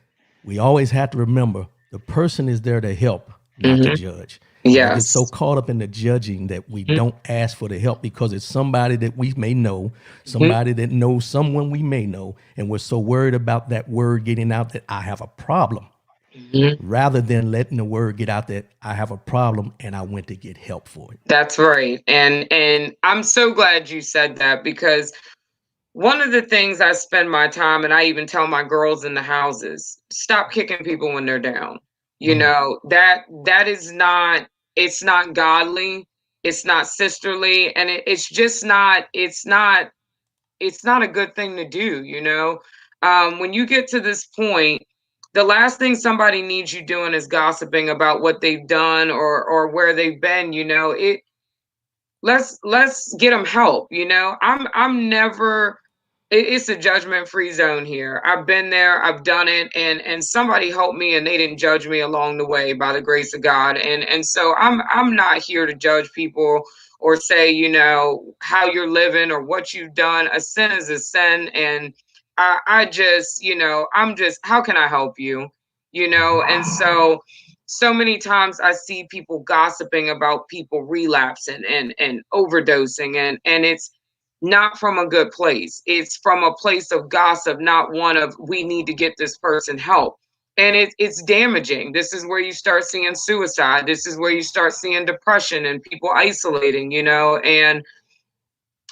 we always have to remember the person is there to help, not to Mm-hmm. judge. And we get so Yes. caught up in the judging that we don't ask for the help because it's somebody that we may know, Mm-hmm. somebody that knows someone we may know. And we're so worried about that word getting out that I have a problem, Mm-hmm. rather than letting the word get out that I have a problem and I went to get help for it. That's right. And I'm so glad you said that, because one of the things I spend my time, and I even tell my girls in the houses, stop kicking people when they're down. You Mm, know, that is not, it's not godly, it's not sisterly, and it's just not, it's not a good thing to do, you know. When you get to this point, the last thing somebody needs you doing is gossiping about what they've done or where they've been, you know. Let's get them help, you know. I'm never, it's a judgment free zone here. I've been there, I've done it, and somebody helped me and they didn't judge me along the way, by the grace of God. And so I'm not here to judge people or say, you know, how you're living or what you've done. A sin is a sin. And I just, you know, I'm just, how can I help you, you know? And so many times I see people gossiping about people relapsing and overdosing, and it's not from a good place. It's from a place of gossip, not one of we need to get this person help. And it's damaging. This is where you start seeing suicide. This is where you start seeing depression and people isolating, you know, and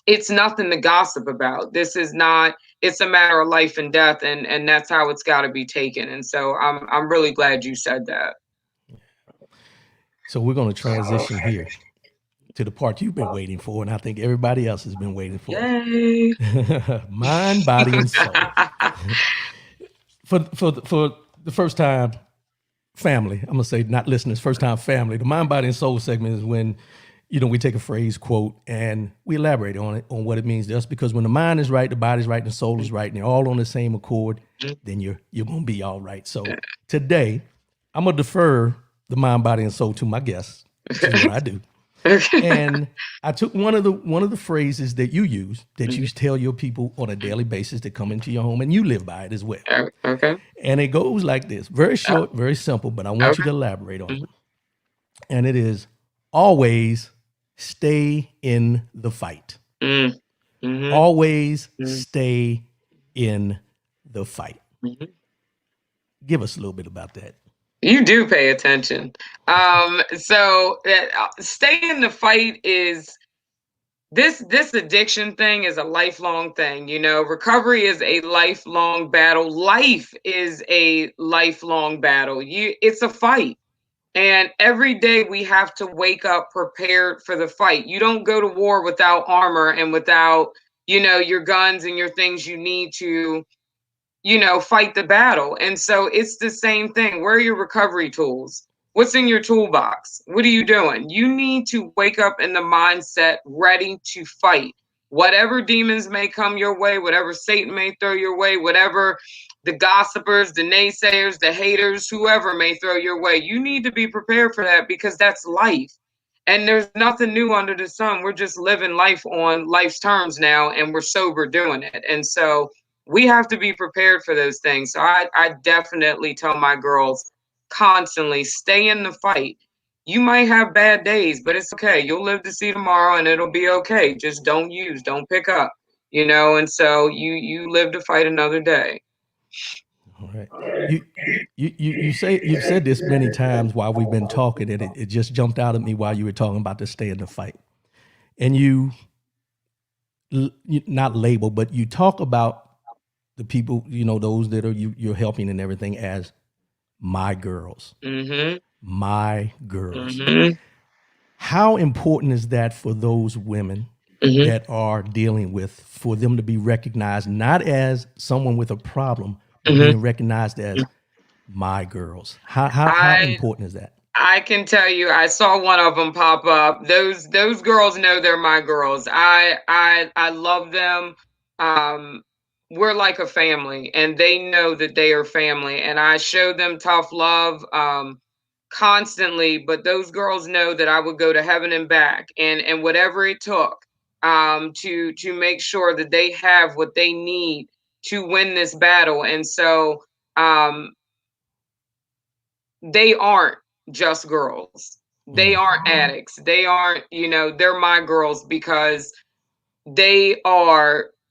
it's nothing to gossip about. This is not, it's a matter of life and death, and that's how it's got to be taken. And so I'm really glad you said that. So we're going to transition here to the part you've been waiting for, and I think everybody else has been waiting for. Yay. Mind, body, and soul. For the first time, family. I'm gonna say not listeners, first time family. The mind, body, and soul segment is when, you know, we take a phrase, quote, and we elaborate on it, on what it means to us. Because when the mind is right, the body's right, and the soul is right, and they're all on the same accord, then you're gonna be all right. So today, I'm gonna defer the mind, body, and soul to my guests, which is what I do. And I took one of the phrases that you use, that you tell your people on a daily basis that come into your home, and you live by it as well. Okay. And it goes like this: very short, very simple, but I want you to elaborate on it. And it is always stay in the fight. Mm-hmm. Always stay in the fight. Mm-hmm. Give us a little bit about that. You do pay attention. So stay in the fight is this addiction thing is a lifelong thing. You know, recovery is a lifelong battle. Life is a lifelong battle. It's a fight. And every day we have to wake up prepared for the fight. You don't go to war without armor and without, you know, your guns and your things you need to, you know, fight the battle. And so it's the same thing. Where are your recovery tools? What's in your toolbox? What are you doing? You need to wake up in the mindset ready to fight. Whatever demons may come your way, whatever Satan may throw your way, whatever the gossipers, the naysayers, the haters, whoever may throw your way, you need to be prepared for that, because that's life. And there's nothing new under the sun. We're just living life on life's terms now, and we're sober doing it. And so we have to be prepared for those things. So I definitely tell my girls constantly, stay in the fight. You might have bad days, but it's okay. You'll live to see tomorrow, and it'll be okay. Just don't pick up, you know. And so you live to fight another day. All right. You say, you've said this many times while we've been talking, and it just jumped out at me while you were talking about to stay in the fight. And you not label, but you talk about the people, you know, those that are you're helping and everything as my girls. Mm-hmm. My girls. Mm-hmm. How important is that for those women that are dealing with, for them to be recognized not as someone with a problem, and being recognized as my girls. How I important is that? I can tell you, I saw one of them pop up. Those girls know they're my girls. I love them. Um, we're like a family, and they know that they are family. And I show them tough love constantly. But those girls know that I would go to heaven and back, and whatever it took to make sure that they have what they need to win this battle. And so um, they aren't just girls. They aren't addicts. They aren't, they're my girls because they're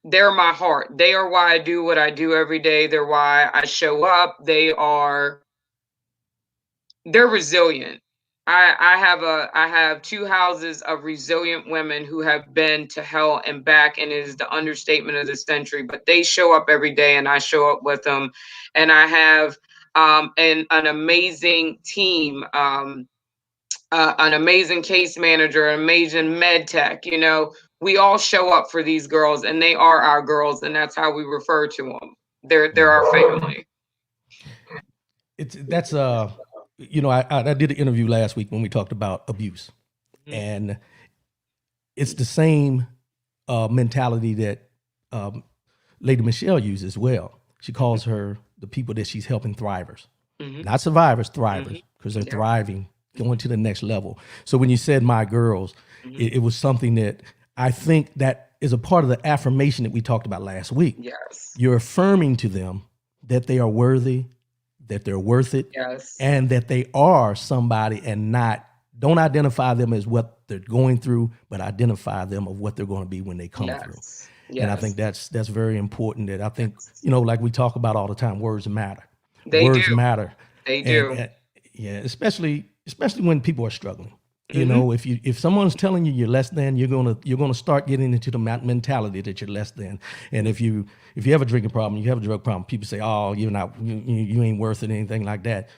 my heart. They are why I do what I do every day. They're why I show up. They're resilient. I have two houses of resilient women who have been to hell and back, and it is the understatement of the century. But they show up every day, and I show up with them. And I have an amazing team, an amazing case manager, an amazing med tech. We all show up for these girls, and they are our girls, and that's how we refer to them. They're our family. That's I did an interview last week when we talked about abuse, and it's the same mentality that Lady Michelle uses as well. She calls her the people that she's helping thrivers, not survivors, thrivers, because they're thriving, going to the next level. So when you said my girls, it was something that I think that is a part of the affirmation that we talked about last week. Yes. You're affirming to them that they are worthy, that they're worth it, yes, and that they are somebody, and don't identify them as what they're going through, but identify them of what they're going to be when they come through. Yes. And I think that's very important. That I think, like we talk about all the time, words matter. Words matter. They do. Yeah, especially when people are struggling. If someone's telling you you're less than, you're gonna start getting into the mentality that you're less than. And if you have a drinking problem, you have a drug problem, people say, "Oh, you ain't worth it," anything like that.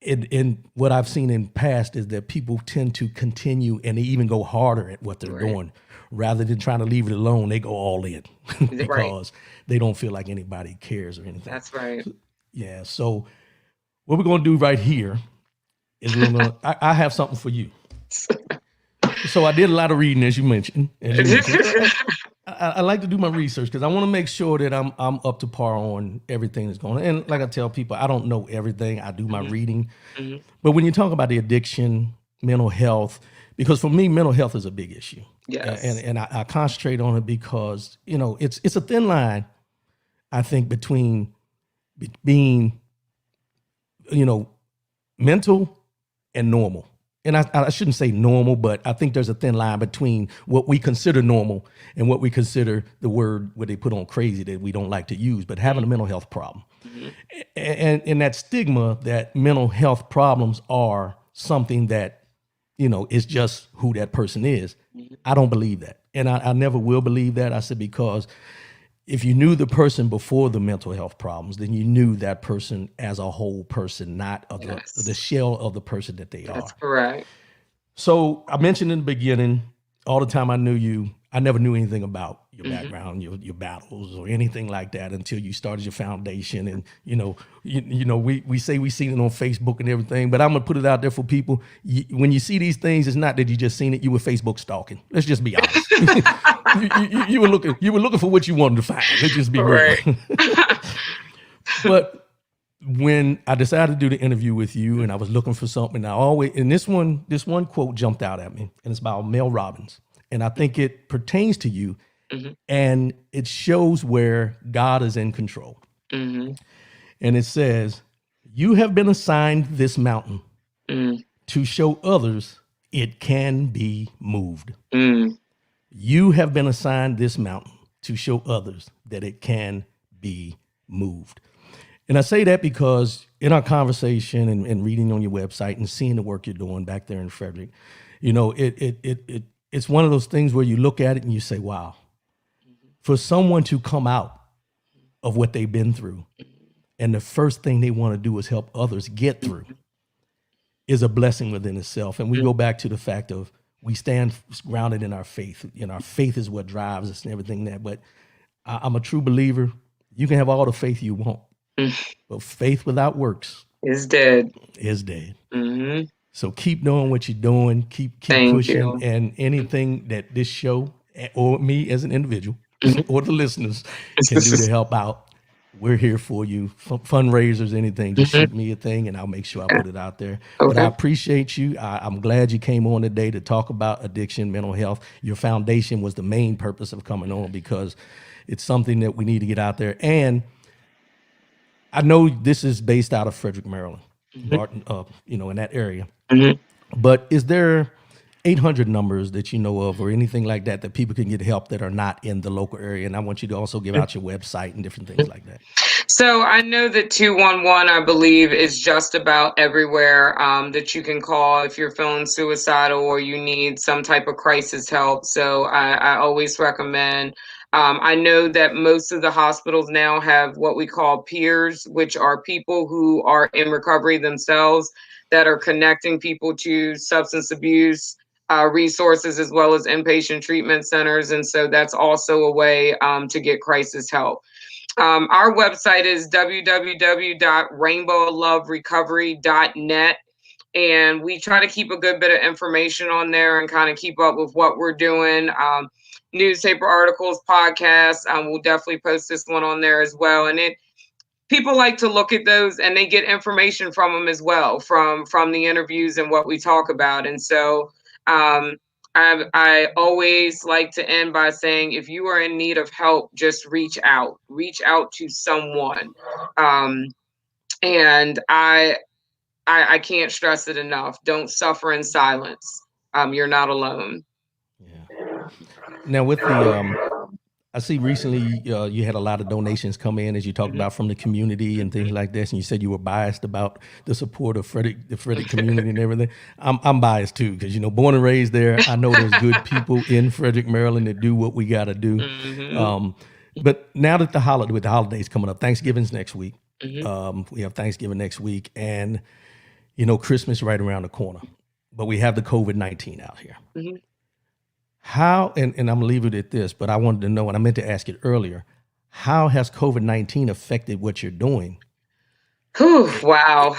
In what I've seen in past is that people tend to continue, and they even go harder at what they're doing rather than trying to leave it alone. They go all in because they don't feel like anybody cares or anything. That's right. So what we're gonna do right here is I have something for you. So I did a lot of reading, as you mentioned. I like to do my research because I want to make sure that I'm up to par on everything that's going on. And like I tell people, I don't know everything. I do my reading. But when you talk about the addiction, mental health, because for me, mental health is a big issue. Yes. And I concentrate on it because, it's a thin line, I think, between being, mental and normal. And I shouldn't say normal, but I think there's a thin line between what we consider normal and what we consider the word what they put on crazy that we don't like to use, but having a mental health problem. And that stigma that mental health problems are something that, is just who that person is. I don't believe that. And I never will believe that. I said, because if you knew the person before the mental health problems, then you knew that person as a whole person, not of the shell of the person that they are. That's correct. So I mentioned in the beginning, all the time I knew you, I never knew anything about your background, your battles or anything like that until you started your foundation. And, we say we seen it on Facebook and everything, but I'm going to put it out there for people. When you see these things, it's not that you just seen it, you were Facebook stalking. Let's just be honest. you were looking for what you wanted to find. Let's just be real. But when I decided to do the interview with you and I was looking for something, this one quote jumped out at me, and it's about Mel Robbins. And I think it pertains to you, and it shows where God is in control. And it says, "You have been assigned this mountain to show others it can be moved." You have been assigned this mountain to show others that it can be moved. And I say that because in our conversation and reading on your website and seeing the work you're doing back there in Frederick, it's one of those things where you look at it and you say, wow, for someone to come out of what they've been through, and the first thing they want to do is help others get through, is a blessing within itself. And we go back to the fact of we stand grounded in our faith. Our faith is what drives us and everything that. But I'm a true believer. You can have all the faith you want, but faith without works Is dead. is dead. Hmm. So keep doing what you're doing. Keep Thank pushing, you. and anything that this show or me as an individual Mhm. or the listeners can do to help out, we're here for you. Fundraisers, anything, just Mhm. shoot me a thing, and I'll make sure I put it out there. But I Okay. appreciate you. I'm glad you came on today to talk about addiction, mental health. Your foundation was the main purpose of coming on because it's something that we need to get out there. And I know this is based out of Frederick, Maryland, Mhm. Barton, in that area. Mhm. But is there 800 numbers that you know of or anything like that that people can get help that are not in the local area? And I want you to also give out your website and different things like that. So I know that 211, I believe, is just about everywhere that you can call if you're feeling suicidal or you need some type of crisis help. So I always recommend. I know that most of the hospitals now have what we call peers, which are people who are in recovery themselves that are connecting people to substance abuse resources as well as inpatient treatment centers. And so that's also a way to get crisis help. Our website is www.rainbowloverecovery.net. And we try to keep a good bit of information on there and kind of keep up with what we're doing. Newspaper articles, podcasts. We'll definitely post this one on there as well. And people like to look at those and they get information from them as well from the interviews and what we talk about. And so um, I always like to end by saying if you are in need of help, just reach out to someone. um, and I can't stress it enough, don't suffer in silence. You're not alone. Yeah. Now with the I see recently you had a lot of donations come in as you talked about from the community and things like this, and you said you were biased about the support of the Frederick community and everything. I'm biased too because born and raised there. I know there's good people in Frederick, Maryland that do what we got to do. Hmm. Um, but now that with the holidays coming up, Thanksgiving's next week. Hmm. We have Thanksgiving next week, and Christmas right around the corner. But we have the COVID-19 out here. Hmm. How, and I'm gonna leave it at this, but I wanted to know, and I meant to ask it earlier, how has COVID-19 affected what you're doing? Whew, wow.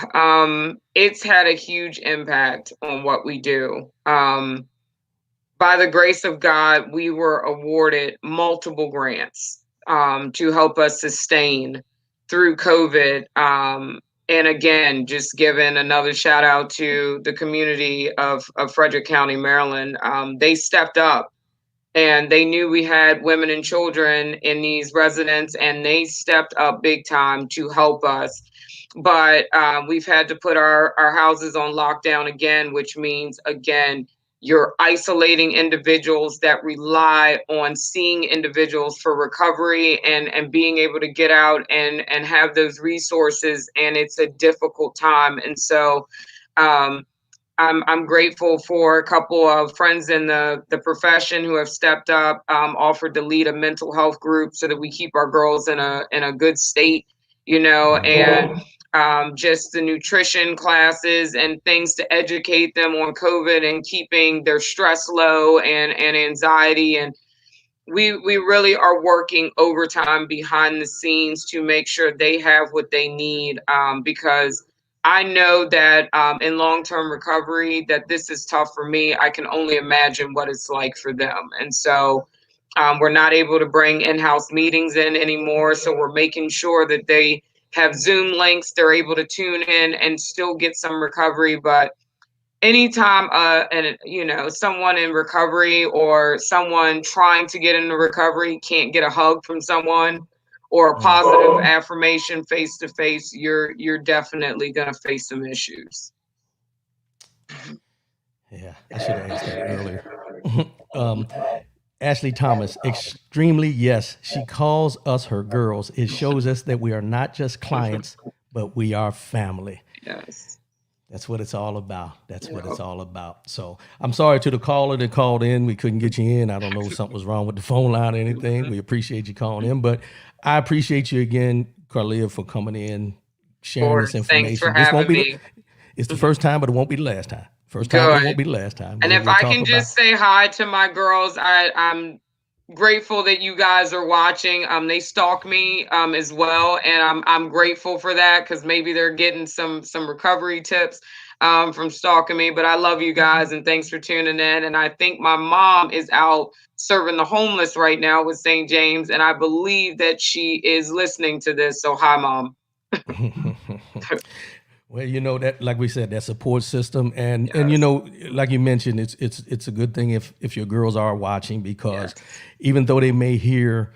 It's had a huge impact on what we do. By the grace of God, we were awarded multiple grants to help us sustain through COVID. And again, just giving another shout out to the community of Frederick County, Maryland. They stepped up and they knew we had women and children in these residents, and they stepped up big time to help us. But we've had to put our houses on lockdown again, which means, again, you're isolating individuals that rely on seeing individuals for recovery and being able to get out and have those resources. And it's a difficult time. And so, um, I'm grateful for a couple of friends in the profession who have stepped up, offered to lead a mental health group so that we keep our girls in a good state, and just the nutrition classes and things to educate them on COVID and keeping their stress low and anxiety. And we really are working overtime behind the scenes to make sure they have what they need, because I know that in long-term recovery that this is tough for me. I can only imagine what it's like for them. And so we're not able to bring in-house meetings in anymore, so we're making sure that they have Zoom links, they're able to tune in and still get some recovery. But anytime and someone in recovery or someone trying to get into recovery can't get a hug from someone or a Mm. positive affirmation face to face, you're definitely going to face some issues. Yeah, I should have asked that earlier. um, Ashley Thomas, extremely yes. She calls us her girls. It shows us that we are not just clients, but we are family. Yes. That's what it's all about. That's what Yep. it's all about. So I'm sorry to the caller that called in. We couldn't get you in. I don't know if something was wrong with the phone line or anything. We appreciate you calling in, but I appreciate you again, Carleah, for coming in, Of sharing this course. Thanks for information. This won't having be me. it's the first time, but it won't be the last time. First time, but it Good. won't be the last time. And if We'll I talk can about. just say hi to my girls, I'm grateful that you guys are watching. They stalk me as well, and I'm grateful for that because maybe they're getting some recovery tips from stalking me. But I love you guys, and thanks for tuning in. And I think my mom is out serving the homeless right now with St. James, and I believe that she is listening to this. So hi, Mom. Well, you know that, like we said, that support system, and you Yes. know, like you mentioned, it's a good thing if your girls are watching, because Yes. even though they may hear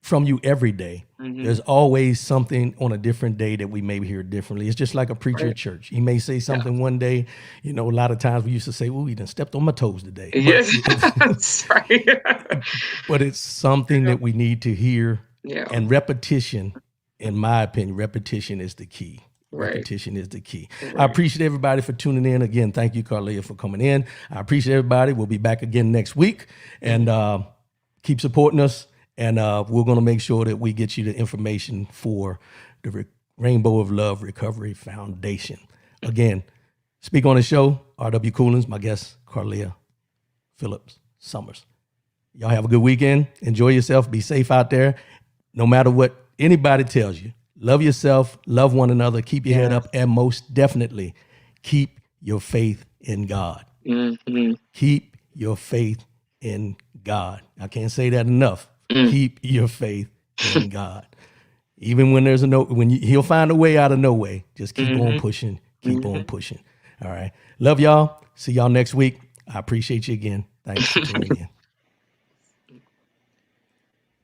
from you every day, Mhm. there's always something on a different day that we may hear differently. It's just like a preacher at Right. church. He may say Yeah. something one day. You know, a lot of times we used to say, "Well, he done stepped on my toes today," but Yes. That's right. but it's something Yeah. that we need to hear. Yeah. And repetition, in my opinion, repetition is the key. Right. Repetition is the key. I Right. appreciate everybody for tuning in. Again, thank you, Carleah, for coming in. I appreciate everybody. We'll be back again next week. And keep supporting us. And we're going to make sure that we get you the information for the Rainbow of Love Recovery Foundation. Again, speak on the show, R.W. Coolins, my guest, Carleah Phillips Summers. Y'all have a good weekend. Enjoy yourself. Be safe out there. No matter what anybody tells you, love yourself, love one another, keep your head up, and most definitely keep your faith in God. Mhm. Keep your faith in God. I can't say that enough. Keep your faith in God. Even when there's a no, he'll find a way out of no way. Just keep on pushing, keep on pushing. All right. Love y'all. See y'all next week. I appreciate you again. Thanks for tuning in.